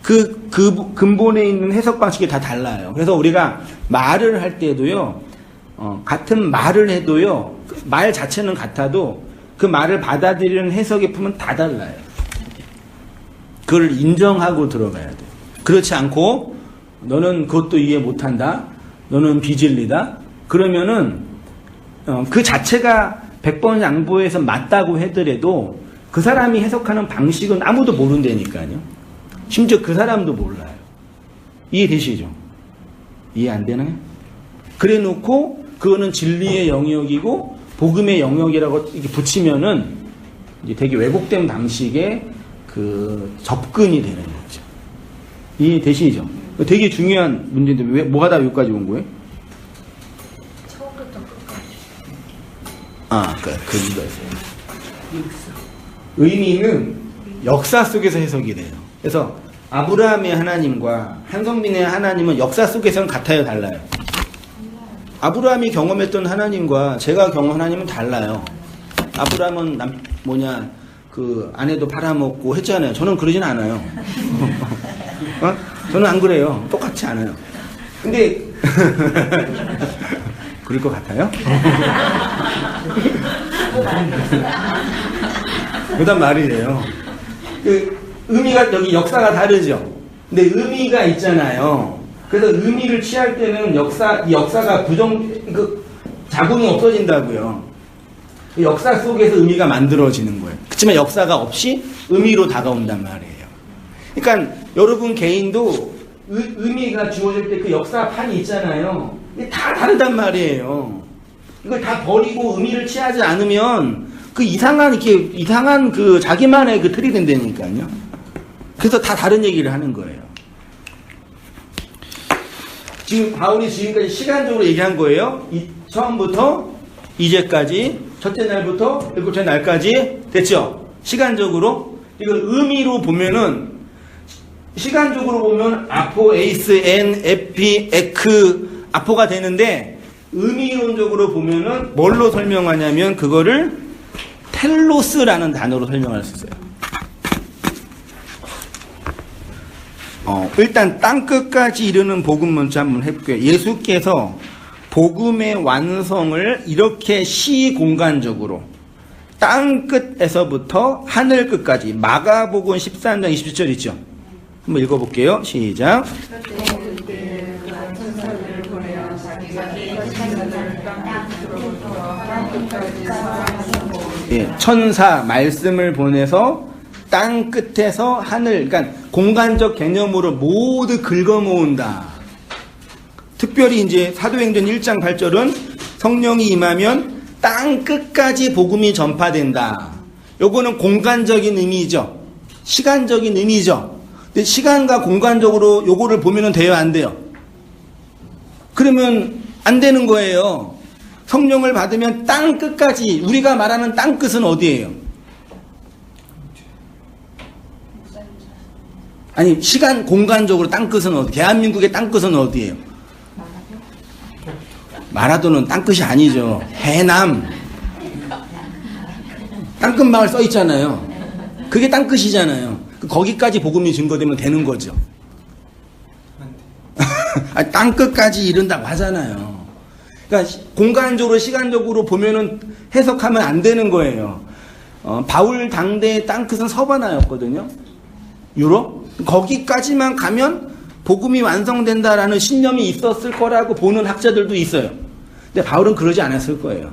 그 근본에 있는 해석 방식이 다 달라요. 그래서 우리가 말을 할 때도요, 같은 말을 해도요, 말 자체는 같아도 그 말을 받아들이는 해석의 품은 다 달라요. 그걸 인정하고 들어가야 돼요. 그렇지 않고 너는 그것도 이해 못한다. 너는 비진리다. 그러면은 그 자체가 100번 양보해서 맞다고 하더라도 그 사람이 해석하는 방식은 아무도 모른다니까요. 심지어 그 사람도 몰라요. 이해되시죠? 이해 안 되나요? 그래 놓고 그거는 진리의 영역이고 복음의 영역이라고 이렇게 붙이면은 이제 되게 왜곡된 방식의 그 접근이 되는 거죠. 이해되시죠? 되게 중요한 문제인데 왜 뭐가 다 여기까지 온 거예요? 처음부터 끝까지. 그 의미가 있어요. 의미는 역사 속에서 해석이 돼요. 그래서 아브라함의 하나님과 한성민의 하나님은 역사 속에서는 같아요, 달라요? 아브라함이 경험했던 하나님과 제가 경험한 하나님은 달라요. 아브라함은 그 아내도 팔아먹고 했잖아요. 저는 그러진 않아요. 저는 안 그래요. 똑같지 않아요. 근데 그럴 것 같아요? 그다음 말이래요. 그 의미가 여기 역사가 다르죠. 근데 의미가 있잖아요. 그래서 의미를 취할 때는 이 역사가 자궁이 없어진다고요. 역사 속에서 의미가 만들어지는 거예요. 그렇지만 역사가 없이 의미로 다가온단 말이에요. 그러니까 여러분 개인도 의미가 주어질 때 그 역사판이 있잖아요. 이게 다 다르단 말이에요. 이걸 다 버리고 의미를 취하지 않으면 그 이상한 그 자기만의 그 틀이 된다니까요. 그래서 다 다른 얘기를 하는 거예요. 지금 바울이 지금까지 시간적으로 얘기한 거예요. 처음부터 이제까지 첫째 날부터 일곱째 날까지 됐죠. 시간적으로 이걸 의미로 보면은 시간적으로 보면 아포, 에이스, 엔, 에피, 에크, 아포가 되는데 의미론적으로 보면은 뭘로 설명하냐면 그거를 텔로스라는 단어로 설명할 수 있어요. 일단 땅끝까지 이르는 복음 먼저 한번 해볼게요. 예수께서 복음의 완성을 이렇게 시공간적으로 땅끝에서부터 하늘끝까지 마가복음 13장 27절 있죠? 한번 읽어볼게요. 시작. 예, 천사 말씀을 보내서 땅 끝에서 하늘, 그러니까 공간적 개념으로 모두 긁어모은다. 특별히 이제 사도행전 1장 8절은 성령이 임하면 땅 끝까지 복음이 전파된다. 요거는 공간적인 의미죠. 시간적인 의미죠. 근데 시간과 공간적으로 요거를 보면은 돼요, 안 돼요? 그러면 안 되는 거예요. 성령을 받으면 땅 끝까지, 우리가 말하는 땅 끝은 어디예요? 아니, 시간, 공간적으로 땅 끝은 어디? 대한민국의 땅 끝은 어디예요? 마라도는 땅 끝이 아니죠. 해남. 땅끝 마을 써 있잖아요. 그게 땅 끝이잖아요. 거기까지 복음이 증거되면 되는 거죠. 아니, 땅 끝까지 이른다고 하잖아요. 그러니까 공간적으로 시간적으로 보면은 해석하면 안 되는 거예요. 바울 당대의 땅 끝은 서바나였거든요. 유럽? 거기까지만 가면 복음이 완성된다라는 신념이 있었을 거라고 보는 학자들도 있어요. 근데 바울은 그러지 않았을 거예요.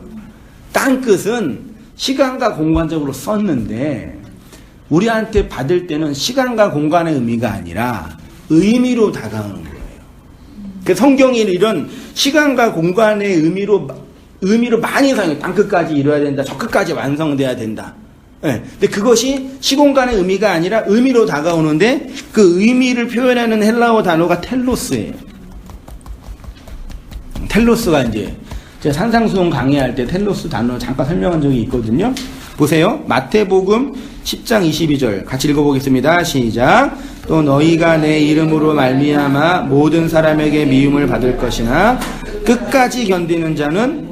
땅 끝은 시간과 공간적으로 썼는데 우리한테 받을 때는 시간과 공간의 의미가 아니라 의미로 다가오는 거예요. 그 성경이 이런 시간과 공간의 의미로 많이 사용해요. 땅 끝까지 이뤄야 된다. 저 끝까지 완성돼야 된다. 네. 근데 그것이 시공간의 의미가 아니라 의미로 다가오는데 그 의미를 표현하는 헬라어 단어가 텔로스예요. 텔로스가 이제 제가 산상수훈 강의할 때 텔로스 단어 잠깐 설명한 적이 있거든요. 보세요. 마태복음 10장 22절 같이 읽어보겠습니다. 시작. 또 너희가 내 이름으로 말미암아 모든 사람에게 미움을 받을 것이나 끝까지 견디는 자는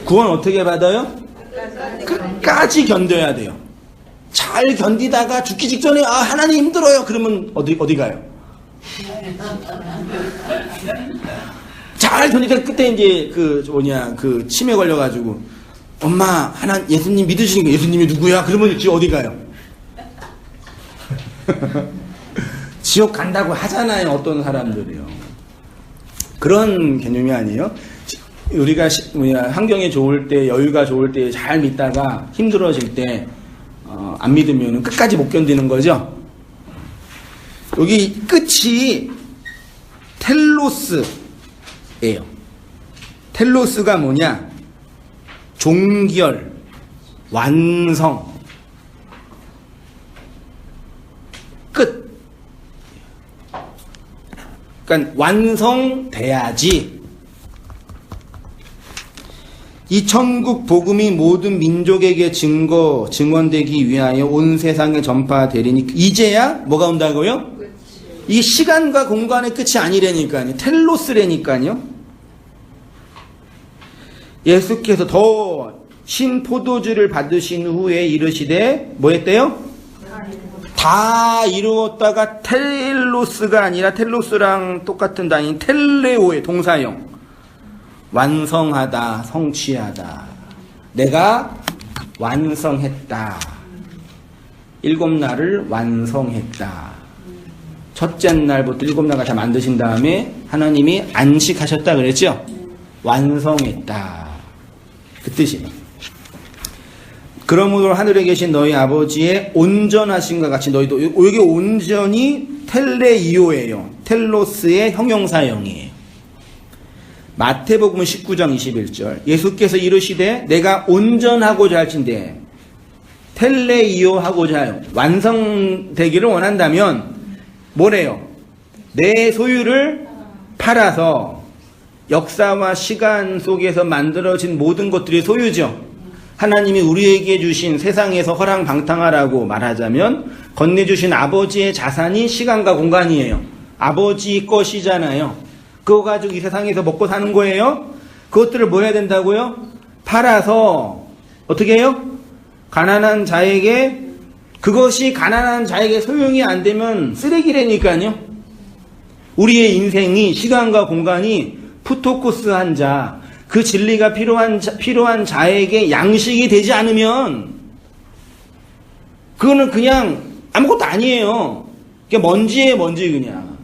구원 어떻게 받아요? 끝까지 견뎌야 돼요. 잘 견디다가 죽기 직전에 하나님 힘들어요. 그러면 어디 가요? 잘 견디다가 그때 이제 그 치매 걸려가지고 엄마 예수님 믿으시니까 예수님이 누구야? 그러면 지금 어디 가요? 지옥 간다고 하잖아요. 어떤 사람들이요. 그런 개념이 아니에요. 우리가 환경이 좋을 때, 여유가 좋을 때 잘 믿다가 힘들어질 때 안 믿으면 끝까지 못 견디는 거죠. 여기 끝이 텔로스예요. 텔로스가 뭐냐? 종결, 완성, 끝. 그러니까 완성돼야지. 이 천국 복음이 모든 민족에게 증언되기 위하여 온 세상에 전파되리니 이제야 뭐가 온다고요? 이 시간과 공간의 끝이 아니라니까요. 텔로스라니까요. 예수께서 더 신 포도주를 받으신 후에 이르시되 뭐 했대요? 다 이루었다가 텔로스가 아니라 텔로스랑 똑같은 단위 텔레오의 동사형. 완성하다, 성취하다. 내가 완성했다. 7날을 완성했다. 첫째 날부터 7날까지 다 만드신 다음에 하나님이 안식하셨다 그랬죠? 완성했다. 그 뜻이에요. 그러므로 하늘에 계신 너희 아버지의 온전하심과 같이 너희도, 여기 온전이 텔레이오예요. 텔로스의 형용사형이에요. 마태복음 19장 21절 예수께서 이르시되 내가 온전하고자 할진대 텔레이오 하고자 하여 완성되기를 원한다면 뭐래요? 내 소유를 팔아서 역사와 시간 속에서 만들어진 모든 것들이 소유죠. 하나님이 우리에게 주신 세상에서 허랑방탕하라고 말하자면 건네주신 아버지의 자산이 시간과 공간이에요. 아버지 것이잖아요. 그거 가지고 이 세상에서 먹고 사는 거예요. 그것들을 뭐 해야 된다고요? 팔아서 어떻게 해요? 가난한 자에게, 그것이 가난한 자에게 소용이 안 되면 쓰레기라니까요. 우리의 인생이 시간과 공간이 푸토코스한 자, 그 진리가 필요한 자에게 양식이 되지 않으면 그거는 그냥 아무것도 아니에요. 그냥 먼지예요, 먼지 그냥.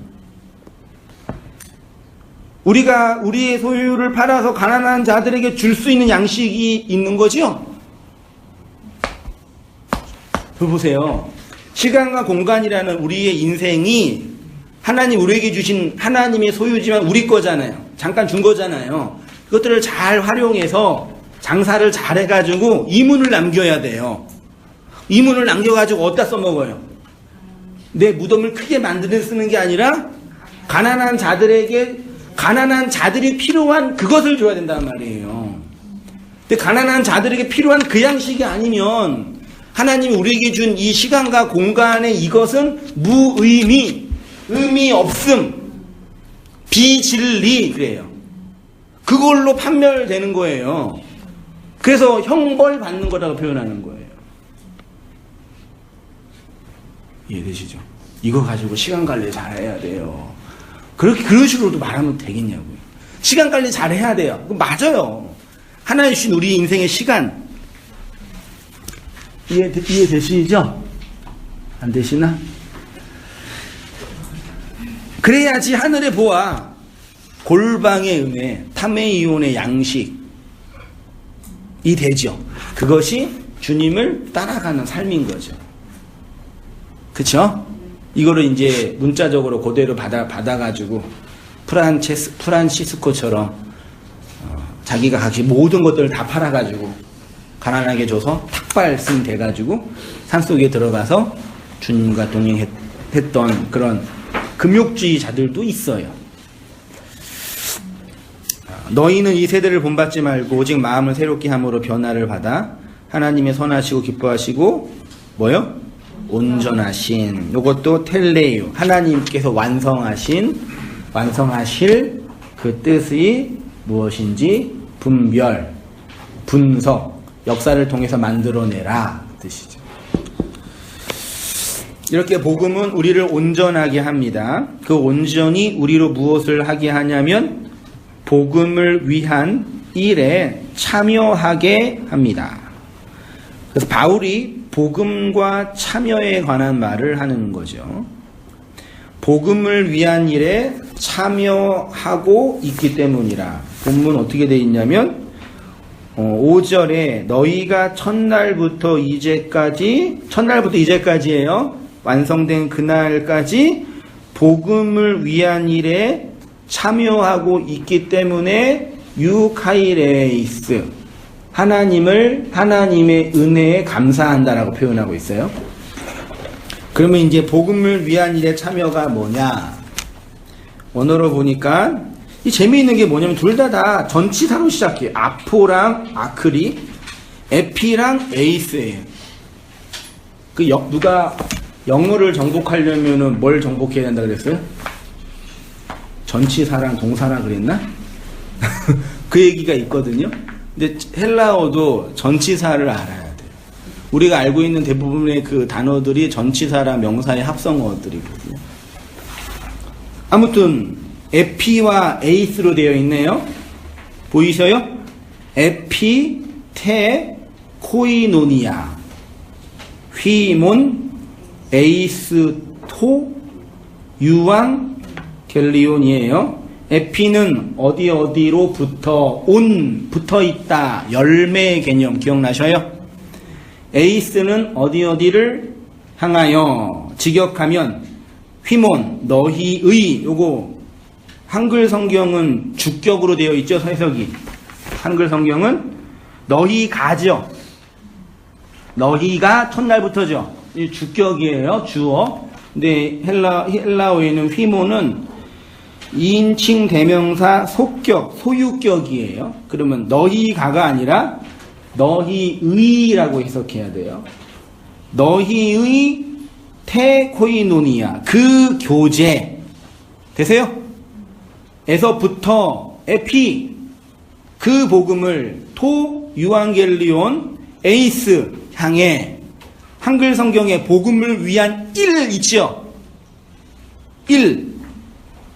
우리가 우리의 소유를 팔아서 가난한 자들에게 줄 수 있는 양식이 있는 거죠? 보세요. 시간과 공간이라는 우리의 인생이 하나님 우리에게 주신 하나님의 소유지만 우리 거잖아요. 잠깐 준 거잖아요. 그것들을 잘 활용해서 장사를 잘 해가지고 이문을 남겨야 돼요. 이문을 남겨가지고 어디다 써먹어요? 내 무덤을 크게 만드는 쓰는 게 아니라 가난한 자들에게 가난한 자들이 필요한 그것을 줘야 된다는 말이에요. 근데 가난한 자들에게 필요한 그 양식이 아니면 하나님이 우리에게 준 이 시간과 공간의 이것은 무의미, 의미 없음, 비진리 그래요. 그걸로 판별되는 거예요. 그래서 형벌 받는 거라고 표현하는 거예요. 이해되시죠? 이거 가지고 시간 관리 잘 해야 돼요. 그런 식으로도 말하면 되겠냐고요. 시간 관리 잘 해야 돼요. 맞아요. 하나님 주신 우리 인생의 시간. 이해되시죠? 안 되시나? 그래야지 하늘의 보아, 골방의 은혜, 타메이온의 양식이 되죠. 그것이 주님을 따라가는 삶인 거죠. 그쵸? 이거를 이제 문자적으로 그대로 받아가지고 프란시스코처럼 자기가 각기 모든 것들을 다 팔아가지고 가난하게 줘서 탁발승 돼가지고 산속에 들어가서 주님과 동행했던 그런 금욕주의자들도 있어요. 너희는 이 세대를 본받지 말고 오직 마음을 새롭게 함으로 변화를 받아 하나님의 선하시고 기뻐하시고 뭐요? 온전하신, 요것도 텔레유, 하나님께서 완성하실 그 뜻이 무엇인지 분별, 분석, 역사를 통해서 만들어내라 뜻이죠. 이렇게 복음은 우리를 온전하게 합니다. 그 온전이 우리로 무엇을 하게 하냐면 복음을 위한 일에 참여하게 합니다. 그래서 바울이 복음과 참여에 관한 말을 하는 거죠. 복음을 위한 일에 참여하고 있기 때문이라. 본문 어떻게 되어 있냐면 5절에 너희가 첫날부터 이제까지예요. 완성된 그날까지 복음을 위한 일에 참여하고 있기 때문에 유카이레이스, 하나님의 은혜에 감사한다라고 표현하고 있어요. 그러면 이제 복음을 위한 일에 참여가 뭐냐? 원어로 보니까 이 재미있는 게 뭐냐면 둘 다 전치사로 시작해요. 아포랑 아크리, 에피랑 에이스예요. 누가 영어를 정복하려면은 뭘 정복해야 된다 그랬어요? 전치사랑 동사랑 그랬나? 그 얘기가 있거든요. 근데 헬라어도 전치사를 알아야 돼요. 우리가 알고 있는 대부분의 그 단어들이 전치사랑 명사의 합성어들이거든요. 아무튼 에피와 에이스로 되어 있네요. 보이셔요? 에피, 테, 코이노니아, 휘몬, 에이스, 토, 유왕, 겔리온이에요. 에피는 어디로 붙어 있다. 열매의 개념 기억나셔요? 에이스는 어디를 향하여 직역하면 휘몬, 너희의, 요거 한글 성경은 주격으로 되어 있죠, 해석이. 한글 성경은 너희가죠. 너희가 첫날부터죠. 이 주격이에요, 주어. 근데 헬라어에는 휘몬은 2인칭 대명사 속격, 소유격이에요. 그러면 너희가가 아니라 너희의라고 해석해야 돼요. 너희의 테코이노니아, 그 교제. 되세요? 에서부터 에피, 그 복음을 토, 유앙겔리온, 에이스 향해. 한글 성경에 복음을 위한 일 있죠?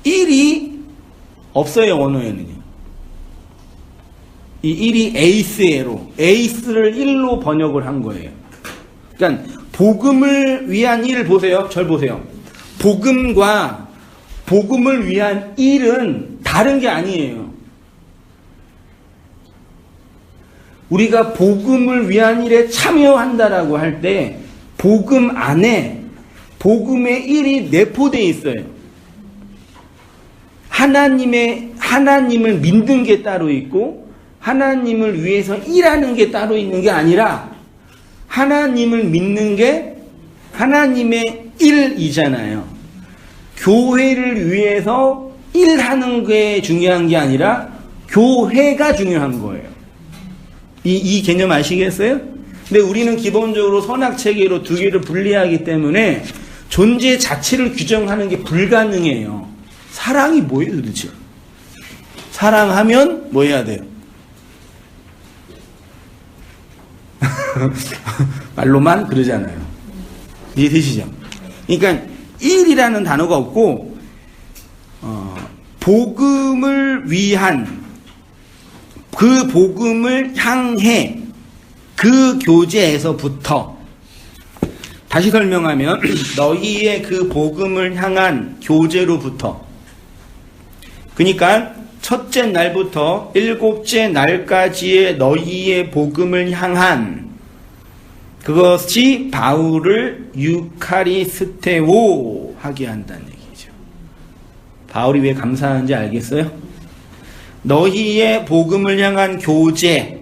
일이 없어요, 원어에는요. 이 일이 에이스를 일로 번역을 한 거예요. 그러니까 복음을 위한 일 보세요. 절 보세요. 복음과 복음을 위한 일은 다른 게 아니에요. 우리가 복음을 위한 일에 참여한다라고 할 때 복음 안에 복음의 1이 내포되어 있어요. 하나님을 믿는 게 따로 있고 하나님을 위해서 일하는 게 따로 있는 게 아니라 하나님을 믿는 게 하나님의 일이잖아요. 교회를 위해서 일하는 게 중요한 게 아니라 교회가 중요한 거예요. 이 개념 아시겠어요? 근데 우리는 기본적으로 선악체계로 두 개를 분리하기 때문에 존재 자체를 규정하는 게 불가능해요. 사랑이 뭐예요 도대체? 사랑하면 뭐 해야 돼요? 말로만 그러잖아요. 이해되시죠? 그러니까 일이라는 단어가 없고 복음을 위한 그 복음을 향해 그 교제에서부터 다시 설명하면 너희의 그 복음을 향한 교제로부터 그러니까 첫째 날부터 일곱째 날까지의 너희의 복음을 향한 그것이 바울을 유카리스테오 하게 한다는 얘기죠. 바울이 왜 감사한지 알겠어요? 너희의 복음을 향한 교제가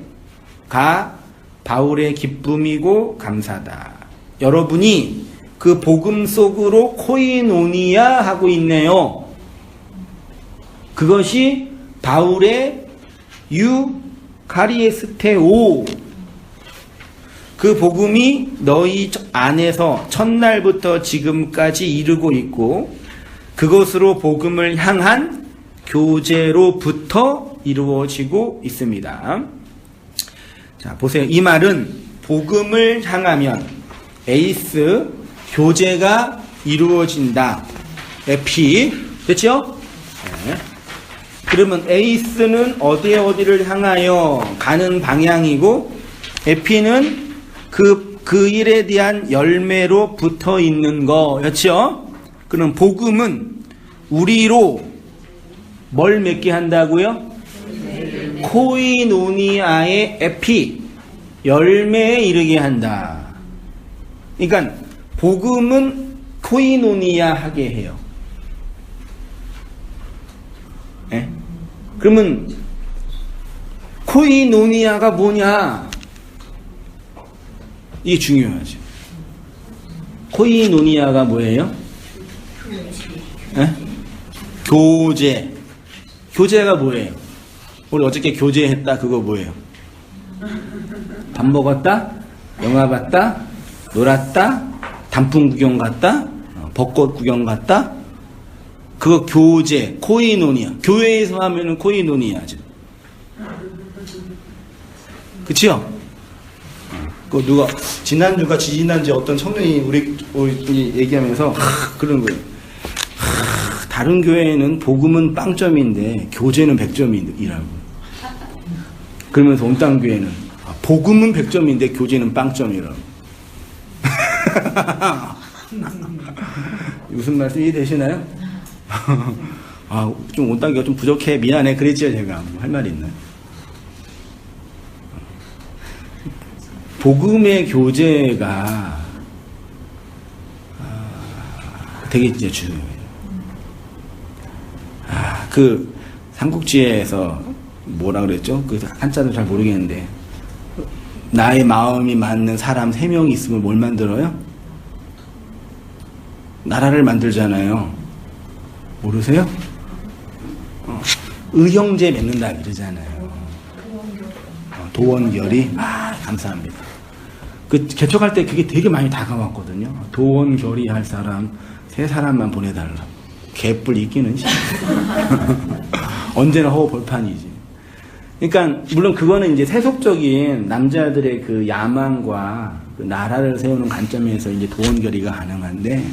바울의 기쁨이고 감사다. 여러분이 그 복음 속으로 코이노니아 하고 있네요. 그것이 바울의 유카리스테오. 그 복음이 너희 안에서 첫날부터 지금까지 이루고 있고 그것으로 복음을 향한 교제로부터 이루어지고 있습니다. 자, 보세요. 이 말은 복음을 향하면 에이스 교제가 이루어진다. 에피 됐죠? 네. 그러면 에이스는 어디를 향하여 가는 방향이고 에피는 그 일에 대한 열매로 붙어 있는 거였죠. 그럼 복음은 우리로 뭘 맺게 한다고요? 코이노니아의 에피 열매에 이르게 한다. 그러니까 복음은 코이노니아 하게 해요. 네? 그러면 코이노니아가 뭐냐? 이게 중요하죠. 코이노니아가 뭐예요? 네? 교제. 교제가 뭐예요? 우리 어저께 교제했다. 그거 뭐예요? 밥 먹었다? 영화 봤다? 놀았다? 단풍 구경 갔다? 벚꽃 구경 갔다? 그거 교제, 코이노니아. 교회에서 하면은 코이노니아죠. 그치요? 그 누가 지난주가 지지난주에 어떤 청년이 우리 얘기하면서 그런 거예요. 다른 교회는 복음은 빵점인데 교제는 100점이라고. 그러면서 온땅교회는 복음은 100점인데 교제는 빵점이라고. 무슨 말씀 이해되시나요? 좀 온땅교회가 좀 부족해 미안해 그랬죠 제가. 뭐 할 말이 있나요? 복음의 교제가 되게 이제 중요해요. 그 삼국지에서 뭐라 그랬죠? 그 한자도 잘 모르겠는데 나의 마음이 맞는 사람 3명이 있으면 뭘 만들어요? 나라를 만들잖아요. 모르세요? 의형제 맺는다 그러잖아요. 도원결이 감사합니다. 그 개척할 때 그게 되게 많이 다가왔거든요. 도원결의 할 사람 3사람만 보내달라. 개뿔 있기는 언제나 허허벌판이지. 그러니까 물론 그거는 이제 세속적인 남자들의 그 야망과 그 나라를 세우는 관점에서 이제 도원결의가 가능한데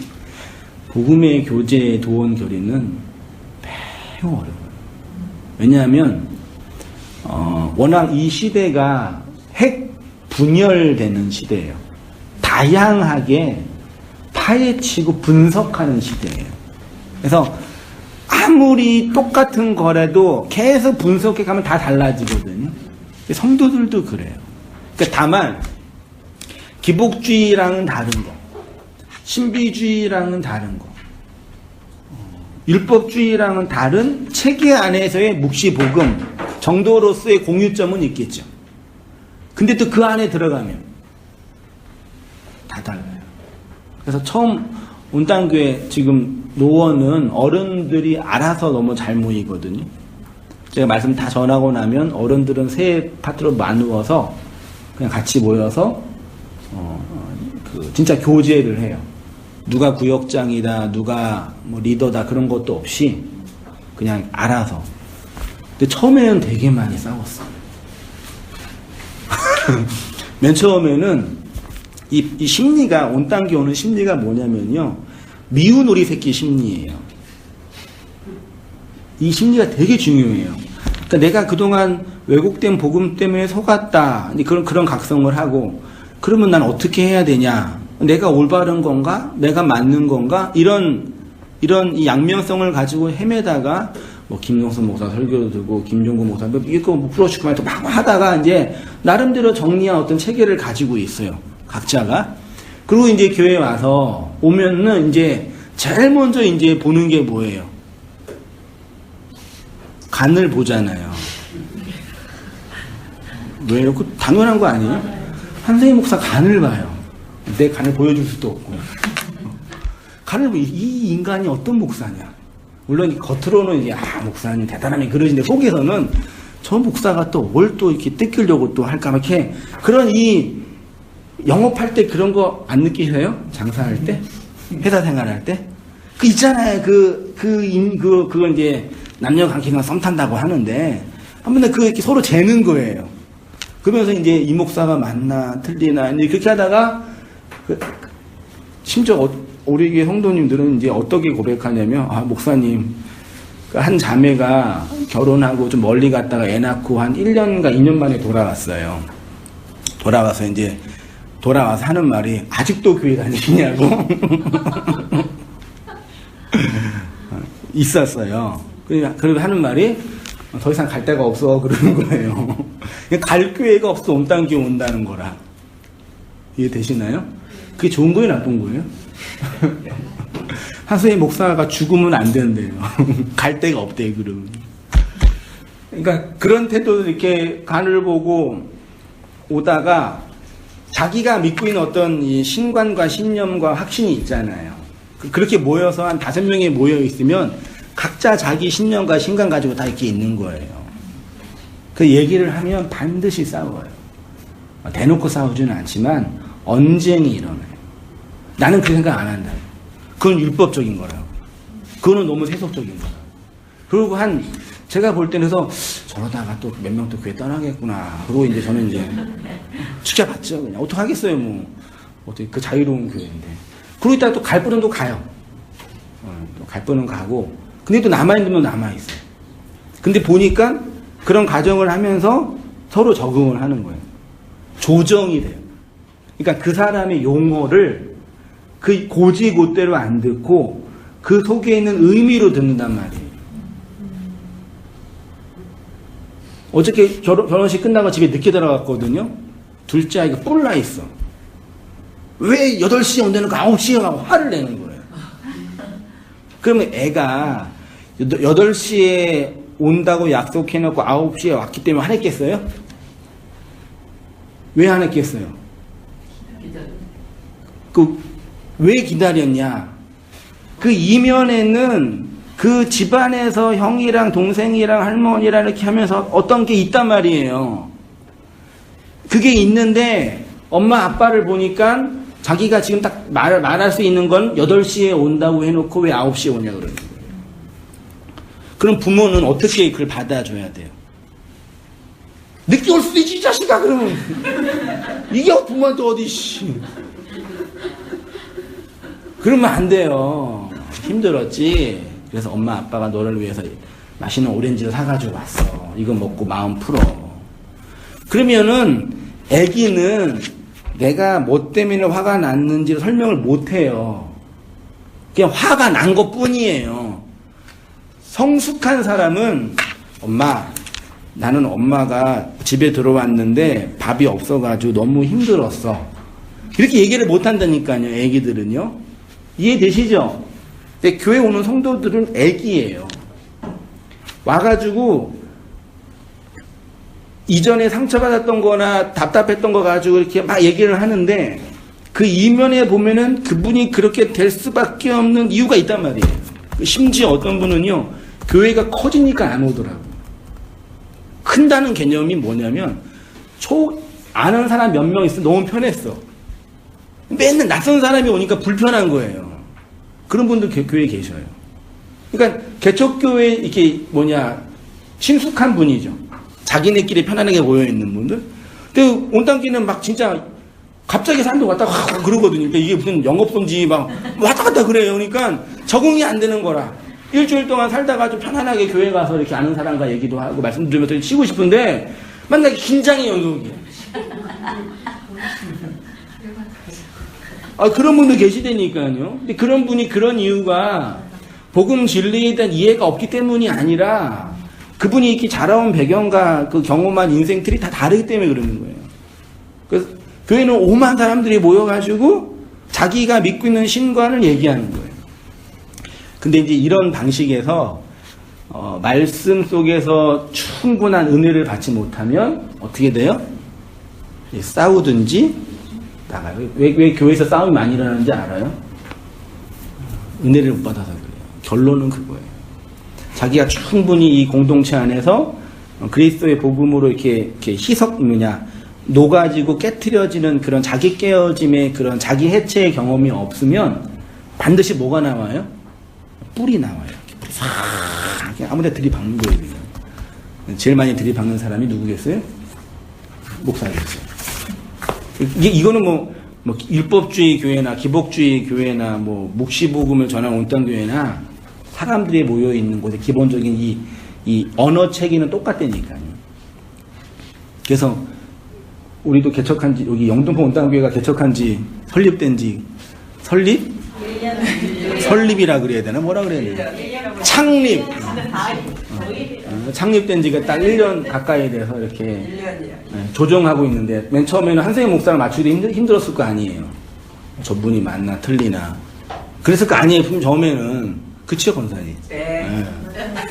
복음의 교제의 도원결의는 매우 어려워요. 왜냐하면 워낙 이 시대가 핵 분열되는 시대예요. 다양하게 파헤치고 분석하는 시대예요. 그래서 아무리 똑같은 거라도 계속 분석해 가면 다 달라지거든요. 성도들도 그래요. 그러니까 다만 기복주의랑은 다른 거. 신비주의랑은 다른 거. 율법주의랑은 다른 체계 안에서의 묵시복음 정도로서의 공유점은 있겠죠. 근데 또 그 안에 들어가면 다 달라요. 그래서 처음 온당교회 지금 노원은 어른들이 알아서 너무 잘 모이거든요. 제가 말씀 다 전하고 나면 어른들은 세 파트로 나누어서 그냥 같이 모여서 진짜 교제를 해요. 누가 구역장이다, 누가 뭐 리더다 그런 것도 없이 그냥 알아서. 근데 처음에는 되게 많이 싸웠어. 맨 처음에는 이 심리가 온당기 오는 심리가 뭐냐면요, 미운 우리 새끼 심리예요. 이 심리가 되게 중요해요. 그러니까 내가 그동안 왜곡된 복음 때문에 속았다, 그런 각성을 하고, 그러면 난 어떻게 해야 되냐? 내가 올바른 건가? 내가 맞는 건가? 이런 이 양면성을 가지고 헤매다가 뭐 김용선 목사 설교도 듣고 김종구 목사 이거 뭐 풀어주고 막 하다가 이제 나름대로 정리한 어떤 체계를 가지고 있어요. 각자가. 그리고 이제 교회에 와서 오면은 이제 제일 먼저 이제 보는 게 뭐예요? 간을 보잖아요. 왜요? 그 당연한 거 아니에요? 한세희 목사 간을 봐요. 내 간을 보여줄 수도 없고. 간을 이 인간이 어떤 목사냐? 물론 겉으로는 이제 목사님 대단하네 그러시는데 속에서는 저 목사가 또 뭘 또 이렇게 뜯기려고 또 할까 막 이렇게 그런 이 영업할 때 그런 거 안 느끼세요? 장사할 때? 회사 생활할 때? 그 있잖아요. 그거 이제 남녀 관계가 썸 탄다고 하는데 한번 그 이렇게 서로 재는 거예요. 그러면서 이제 이 목사가 맞나 틀리나 이제 그렇게 하다가 심지어 우리 교회 성도님들은 이제 어떻게 고백하냐면 목사님 한 자매가 결혼하고 좀 멀리 갔다가 애 낳고 한 1년인가 2년 만에 돌아왔어요. 돌아와서 이제 돌아와서 하는 말이 아직도 교회 다니시냐고 있었어요. 그리고 하는 말이 더 이상 갈 데가 없어 그러는 거예요. 갈 교회가 없어 온당교회 온다는 거라. 이해되시나요? 그게 좋은 거예요, 나쁜 거예요? 한수의 목사가 죽으면 안 된대요. 갈 데가 없대요, 그러면. 그러니까 그런 태도로 이렇게 간을 보고 오다가 자기가 믿고 있는 어떤 이 신관과 신념과 확신이 있잖아요. 그렇게 모여서 한 5명이 모여 있으면 각자 자기 신념과 신관 가지고 다 이렇게 있는 거예요. 그 얘기를 하면 반드시 싸워요. 대놓고 싸우지는 않지만 언쟁이 일어나요. 나는 그 생각 안 한다. 그건 율법적인 거라고. 그거는 너무 세속적인 거라고. 그리고 제가 볼 때는 그래서 저러다가 또 몇 명 또 교회 떠나겠구나. 그리고 이제 저는 이제 지켜봤죠. 그냥 어떡하겠어요, 뭐. 어떻게 그 자유로운 교회인데. 그러고 있다가 또 갈 분은 또 가요. 또 갈 분은 가고. 근데 또 남아있는 분 남아있어요. 근데 보니까 그런 과정을 하면서 서로 적응을 하는 거예요. 조정이 돼요. 그러니까 그 사람의 용어를 그 고지고대로 안 듣고 그 속에 있는 의미로 듣는단 말이에요. 어저께 결혼식 끝나고 집에 늦게 들어갔거든요. 둘째 아이가 뿔나 있어. 왜 8시에 온다는 거 9시에 가고 화를 내는 거예요. 그러면 애가 8시에 온다고 약속해놓고 9시에 왔기 때문에 화냈겠어요? 왜 화냈겠어요? 왜 기다렸냐? 그 이면에는 그 집안에서 형이랑 동생이랑 할머니랑 이렇게 하면서 어떤 게 있단 말이에요. 그게 있는데 엄마 아빠를 보니까 자기가 지금 딱 말할 수 있는 건 8시에 온다고 해놓고 왜 9시에 오냐 그러는 거예요. 그럼 부모는 어떻게 그걸 받아줘야 돼요? 늦게 올 수도 있지 이 자식아 그러면. 이게 부모한테 어디 그러면 안 돼요. 힘들었지. 그래서 엄마 아빠가 너를 위해서 맛있는 오렌지를 사가지고 왔어. 이거 먹고 마음 풀어. 그러면은 애기는 내가 뭐 때문에 화가 났는지를 설명을 못해요. 그냥 화가 난 것 뿐이에요. 성숙한 사람은 엄마 나는 엄마가 집에 들어왔는데 밥이 없어가지고 너무 힘들었어. 이렇게 얘기를 못한다니까요. 애기들은요. 이해되시죠? 근데 교회 오는 성도들은 애기예요. 와가지고 이전에 상처받았던 거나 답답했던 거 가지고 이렇게 막 얘기를 하는데 그 이면에 보면은 그분이 그렇게 될 수밖에 없는 이유가 있단 말이에요. 심지어 어떤 분은요, 교회가 커지니까 안 오더라고요. 큰다는 개념이 뭐냐면, 아는 사람 몇 명 있어 너무 편했어. 맨날 낯선 사람이 오니까 불편한 거예요. 그런 분들 교회에 계셔요. 그러니까 개척교회 이렇게 친숙한 분이죠. 자기네끼리 편안하게 모여있는 분들. 근데 온당기는 막 진짜 갑자기 사람들 왔다 가 그러거든요. 그러니까 이게 무슨 영업성지 막 왔다 갔다 그래요. 그러니까 적응이 안 되는 거라. 일주일 동안 살다가 좀 편안하게 교회 가서 이렇게 아는 사람과 얘기도 하고 말씀 드리면서 쉬고 싶은데 맨날 긴장의 연속이에요. 그런 분도 계시다니까요. 근데 그런 분이 그런 이유가 복음 진리에 대한 이해가 없기 때문이 아니라 그분이 이렇게 자라온 배경과 그 경험한 인생들이 다 다르기 때문에 그러는 거예요. 그래서 교회는 오만 사람들이 모여가지고 자기가 믿고 있는 신관을 얘기하는 거예요. 근데 이제 이런 방식에서 말씀 속에서 충분한 은혜를 받지 못하면 어떻게 돼요? 싸우든지 나가요. 왜 교회에서 싸움이 많이 일어나는지 알아요? 은혜를 못 받아서 그래요. 결론은 그거예요. 자기가 충분히 이 공동체 안에서 그리스도의 복음으로 이렇게 녹아지고 깨트려지는 그런 자기 깨어짐의 그런 자기 해체의 경험이 없으면 반드시 뭐가 나와요? 뿔이 나와요. 뿔이 싹 아무데나 들이박는 거예요. 제일 많이 들이박는 사람이 누구겠어요? 목사겠어요. 이거는 뭐 율법주의 교회나 기복주의 교회나 묵시복음을 전하는 온땅교회나 사람들이 모여 있는 곳에 기본적인 이 언어 체계는 똑같다니까요. 그래서 우리도 개척한 지, 여기 영등포 온땅교회가 개척한 지, 설립이라 그래야 되나? 뭐라 그래야 되나? 창립된 지가 딱 1년 가까이 돼서 이렇게 조정하고 있는데, 맨 처음에는 한세영 목사를 맞추기 힘들었을 거 아니에요. 저분이 맞나 틀리나. 그랬을 거 아니에요. 처음에는. 그치요, 권사님? 네.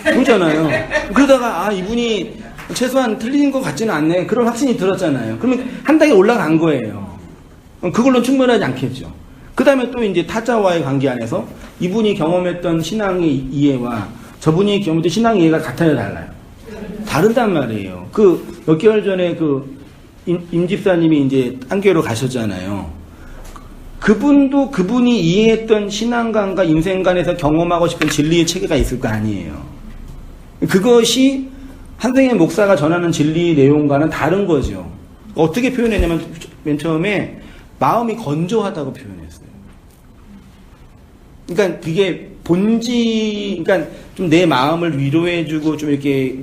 그러잖아요. 그러다가 이분이 최소한 틀린 것 같지는 않네. 그런 확신이 들었잖아요. 그러면 한 단계 올라간 거예요. 그걸로는 충분하지 않겠죠. 그 다음에 또 이제 타자와의 관계 안에서 이분이 경험했던 신앙의 이해와 저분이 경험했던 신앙의 이해가 같아요, 달라요? 다르단 말이에요. 몇 개월 전에 임 집사님이 이제 안교회로 가셨잖아요. 그분도 그분이 이해했던 신앙관과 인생관에서 경험하고 싶은 진리의 체계가 있을 거 아니에요. 그것이 한생의 목사가 전하는 진리 내용과는 다른 거죠. 어떻게 표현했냐면 맨 처음에 마음이 건조하다고 표현했어요. 그러니까 그게 그러니까 좀 내 마음을 위로해주고 좀 이렇게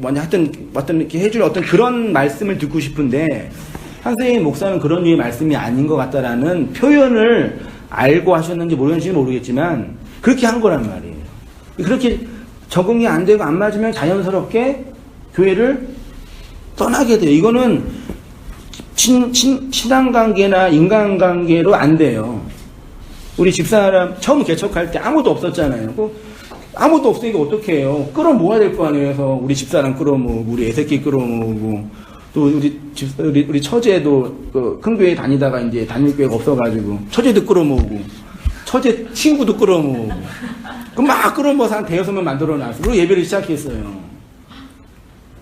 어떤 이렇게 해줄 어떤 그런 말씀을 듣고 싶은데 한생의 목사는 그런 류의 말씀이 아닌 것 같다라는 표현을 알고 하셨는지 모르겠지만 그렇게 한 거란 말이에요. 그렇게 적응이 안 되고 안 맞으면 자연스럽게 교회를 떠나게 돼요. 이거는 신앙관계나 인간관계로 안 돼요. 우리 집사람 처음 개척할 때 아무도 없었잖아요. 아무도 없으니까 어떻게 해요? 끌어모아야 될 거 아니에요. 그래서 우리 집사람 끌어모으고 우리 애새끼 끌어모으고 또 우리 처제도 큰 교회 다니다가 이제 다닐 교회가 없어가지고 처제도 끌어모으고 처제 친구도 끌어모으고 그럼 막 끌어모아서 한 5-6명 만들어놨어요. 그리고 예배를 시작했어요.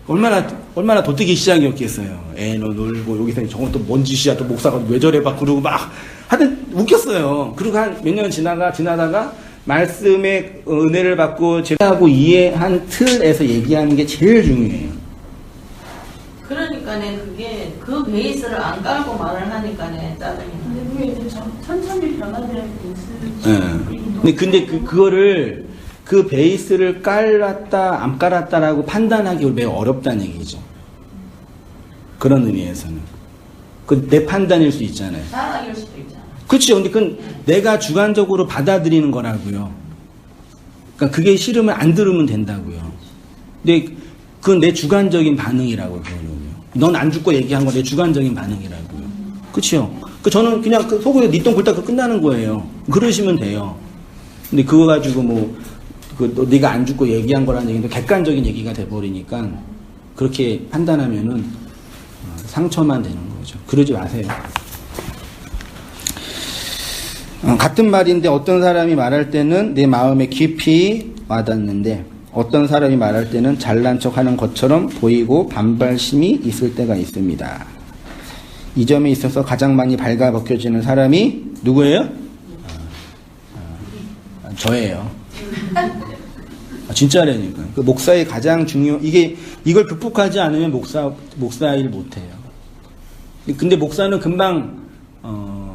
얼마나 도뜨기 시작이었겠어요. 너 놀고 여기서 저건 또 뭔 짓이야, 또 목사가 왜 저래 막 그러고 막 하여튼 웃겼어요. 그리고 한 몇 년 지나다가 말씀의 은혜를 받고 제대로 이해한 틀에서 얘기하는 게 제일 중요해요. 그러니까네 그게 그 베이스를 안 깔고 말을 하니까네 짜증이 나요. 그게 이제 천천히 변화되는 베이스. 근데 그거를 그 베이스를 깔았다 안 깔았다라고 판단하기 매우 어렵다는 얘기죠. 그런 의미에서는 내 판단일 수 있잖아요. 사랑일 수도 있잖아. 그렇죠. 근데 그건 내가 주관적으로 받아들이는 거라고요. 그러니까 그게 싫으면 안 들으면 된다고요. 근데 그건 내 주관적인 반응이라고요. 넌 안 죽고 얘기한 건 내 주관적인 반응이라고요. 그렇죠. 저는 그냥 속으로 니똥 굴다 끝나는 거예요. 그러시면 돼요. 근데 그거 가지고 네가 안 죽고 얘기한 거라는 얘기는 객관적인 얘기가 돼버리니까 그렇게 판단하면은 상처만 되는 거죠. 그러지 마세요. 같은 말인데 어떤 사람이 말할 때는 내 마음에 깊이 와닿는데 어떤 사람이 말할 때는 잘난 척하는 것처럼 보이고 반발심이 있을 때가 있습니다. 이 점에 있어서 가장 많이 발가벗겨지는 사람이 누구예요? 저예요. 진짜라니까. 그 목사의 가장 이걸 극복하지 않으면 목사 일 못해요. 근데 목사는 금방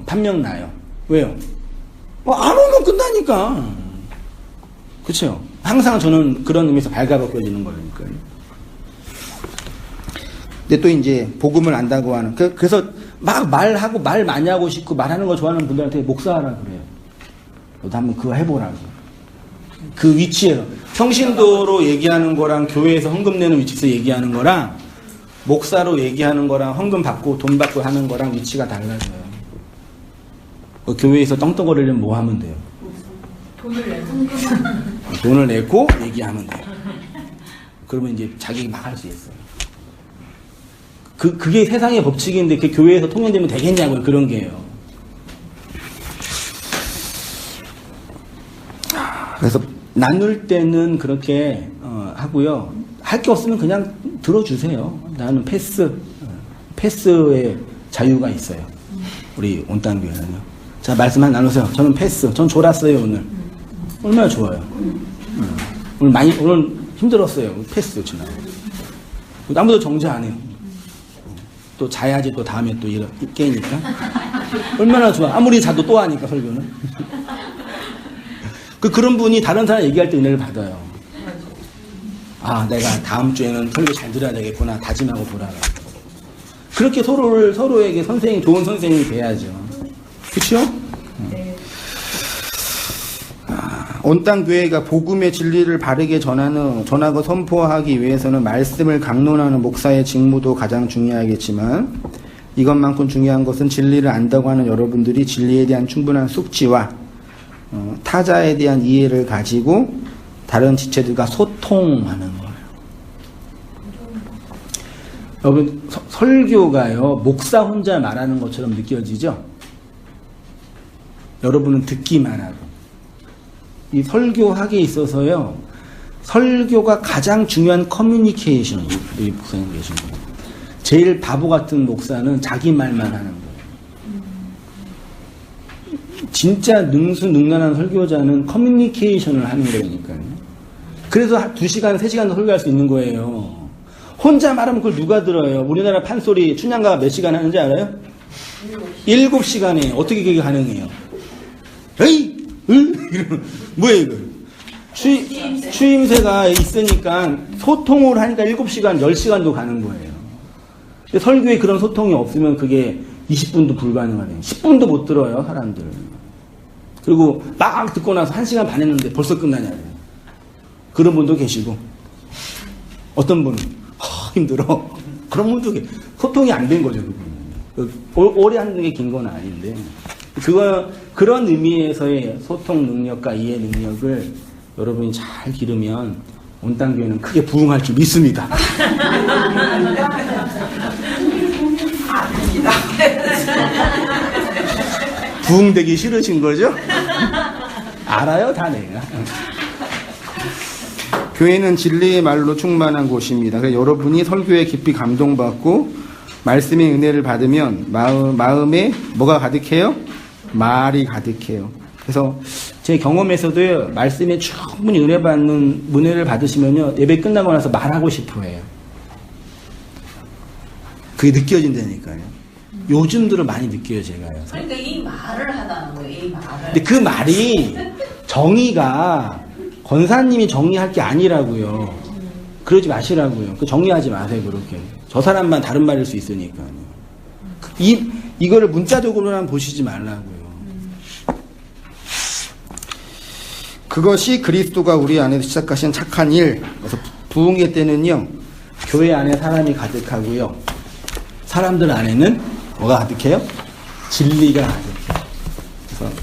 판명 나요. 왜요? 안 오면 끝나니까. 그쵸? 항상 저는 그런 의미에서 발가벗겨지는 거니까요. 근데 또 이제 복음을 안다고 하는 그래서 막 말하고 말 많이 하고 싶고 말하는 거 좋아하는 분들한테 목사하라 그래요. 너도 한번 그거 해보라고. 그 위치에서 평신도로 얘기하는 거랑 교회에서 헌금 내는 위치에서 얘기하는 거랑 목사로 얘기하는 거랑 헌금 받고 돈 받고 하는 거랑 위치가 달라져요. 교회에서 떵떵거리려면 뭐 하면 돼요? 돈을 내고 얘기하면 돼요. 그러면 이제 자기 막 할 수 있어요. 그게 세상의 법칙인데 그 교회에서 통용되면 되겠냐고요. 그런 게요. 그래서 나눌 때는 그렇게 하고요. 할 게 없으면 그냥 들어주세요. 나는 패스의 자유가 있어요. 우리 온땅교회는요. 자, 말씀 한 나누세요. 저는 패스. 전 졸았어요, 오늘. 얼마나 좋아요. 오늘 힘들었어요. 패스 지나고. 아무도 정지 안 해요. 또 자야지 또 다음에 또 깨니까. 얼마나 좋아. 아무리 자도 또 하니까 설교는. 그런 분이 다른 사람 얘기할 때 은혜를 받아요. 아, 내가 다음 주에는 설교 잘 들어야 되겠구나. 다짐하고 돌아가. 그렇게 서로에게 좋은 선생님이 돼야죠. 그렇죠? 네. 온땅 교회가 복음의 진리를 바르게 전하고 선포하기 위해서는 말씀을 강론하는 목사의 직무도 가장 중요하겠지만 이것만큼 중요한 것은 진리를 안다고 하는 여러분들이 진리에 대한 충분한 숙지와 타자에 대한 이해를 가지고 다른 지체들과 소통하는 거예요. 여러분 설교가요 목사 혼자 말하는 것처럼 느껴지죠? 여러분은 듣기만 하고 이 설교하기에 있어서요 설교가 가장 중요한 커뮤니케이션이에요. 이 목사님 계신 거 제일 바보 같은 목사는 자기 말만 하는 거예요. 진짜 능수능란한 설교자는 커뮤니케이션을 하는 거니까요. 그래서 2시간, 3시간도 설교할 수 있는 거예요. 혼자 말하면 그걸 누가 들어요? 우리나라 판소리 춘향가가 몇 시간 하는지 알아요? 7시간에 어떻게 그게 가능해요? 에이! 이러면 뭐예요 이거? 추임새가 있으니까 소통을 하니까 7시간, 10시간도 가는 거예요. 근데 설교에 그런 소통이 없으면 그게 20분도 불가능하네요. 10분도 못 들어요 사람들. 그리고 막 듣고 나서 1시간 반 했는데 벌써 끝나냐고요. 그런 분도 계시고 어떤 분은 힘들어. 그런 분도 소통이 안 된 거죠. 오래 하는 게 긴 건 아닌데 그런 의미에서의 소통 능력과 이해 능력을 여러분이 잘 기르면 온땅교회는 크게 부흥할 줄 믿습니다. 부흥되기 싫으신 거죠? 알아요, 다 내가. 교회는 진리의 말로 충만한 곳입니다. 그래서 여러분이 설교에 깊이 감동받고 말씀의 은혜를 받으면 마음에 뭐가 가득해요? 말이 가득해요. 그래서 제 경험에서도요, 말씀에 충분히 은혜를 받으시면요, 예배 끝나고 나서 말하고 싶어 해요. 그게 느껴진다니까요. 요즘 들어 많이 느껴요, 제가요. 그러니까 이 말을 하다는 거예요, 이 말을. 근데 그 말이 정의가 권사님이 정리할 게 아니라고요. 그러지 마시라고요. 정리하지 마세요, 그렇게. 저 사람만 다른 말일 수 있으니까요. 이거를 문자적으로만 보시지 말라고요. 그것이 그리스도가 우리 안에서 시작하신 착한 일. 그래서 부흥의 때는요, 교회 안에 사람이 가득하고요. 사람들 안에는 뭐가 가득해요? 진리가 가득해요. 그래서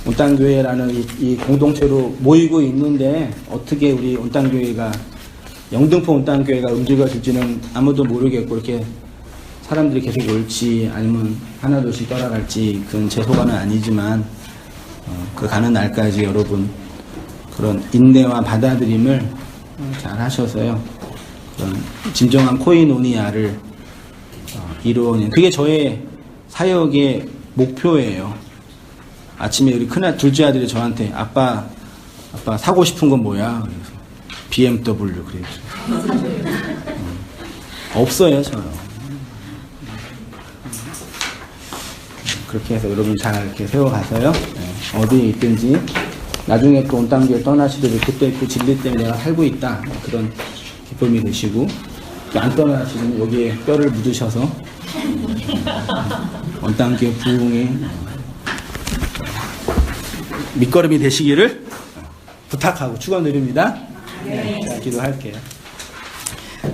온땅교회라는 이 공동체로 모이고 있는데 어떻게 우리 온땅교회가 영등포 온땅교회가 움직여질지는 아무도 모르겠고 이렇게 사람들이 계속 올지 아니면 하나둘씩 떠나갈지 그건 제 소관은 아니지만 그 가는 날까지 여러분 그런 인내와 받아들임을 잘 하셔서요 그런 진정한 코이노니아를 이루어낸 그게 저의 사역의 목표예요. 아침에 우리 둘째 아들이 저한테 아빠 사고 싶은 건 뭐야? 그래서 BMW 그랬죠. 없어요 저요. 그렇게 해서 여러분 잘 이렇게 세워가서요. 어디에 있든지 나중에 또 온땅교회 떠나시더라도 그때 그 진리 때문에 내가 살고 있다 그런 기쁨이 되시고 또 안 떠나시면 여기에 뼈를 묻으셔서 온땅교회 부흥의 밑거름이 되시기를 부탁하고 축원드립니다. 네, 자, 기도할게요.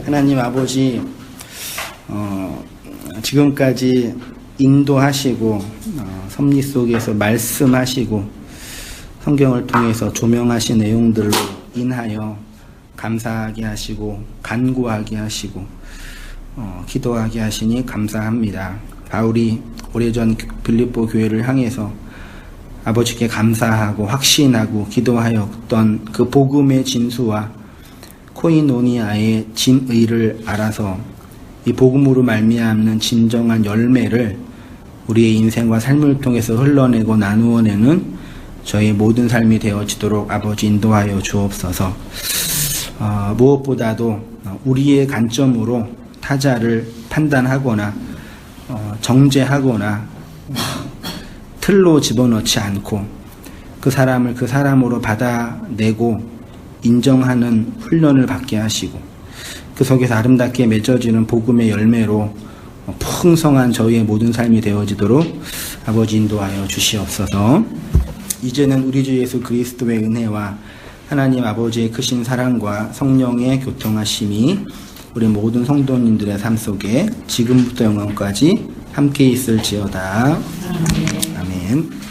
하나님 아버지 지금까지 인도하시고 섭리 속에서 말씀하시고 성경을 통해서 조명하신 내용들로 인하여 감사하게 하시고 간구하게 하시고 기도하게 하시니 감사합니다. 바울이 오래전 빌립보 교회를 향해서 아버지께 감사하고 확신하고 기도하였던 그 복음의 진수와 코이노니아의 진의를 알아서 이 복음으로 말미암는 진정한 열매를 우리의 인생과 삶을 통해서 흘러내고 나누어내는 저희 모든 삶이 되어지도록 아버지 인도하여 주옵소서. 무엇보다도 우리의 관점으로 타자를 판단하거나 정죄하거나 틀로 집어넣지 않고 그 사람을 그 사람으로 받아내고 인정하는 훈련을 받게 하시고 그 속에서 아름답게 맺어지는 복음의 열매로 풍성한 저희의 모든 삶이 되어지도록 아버지 인도하여 주시옵소서. 이제는 우리 주 예수 그리스도의 은혜와 하나님 아버지의 크신 사랑과 성령의 교통하심이 우리 모든 성도님들의 삶 속에 지금부터 영원까지 함께 있을지어다. 아멘.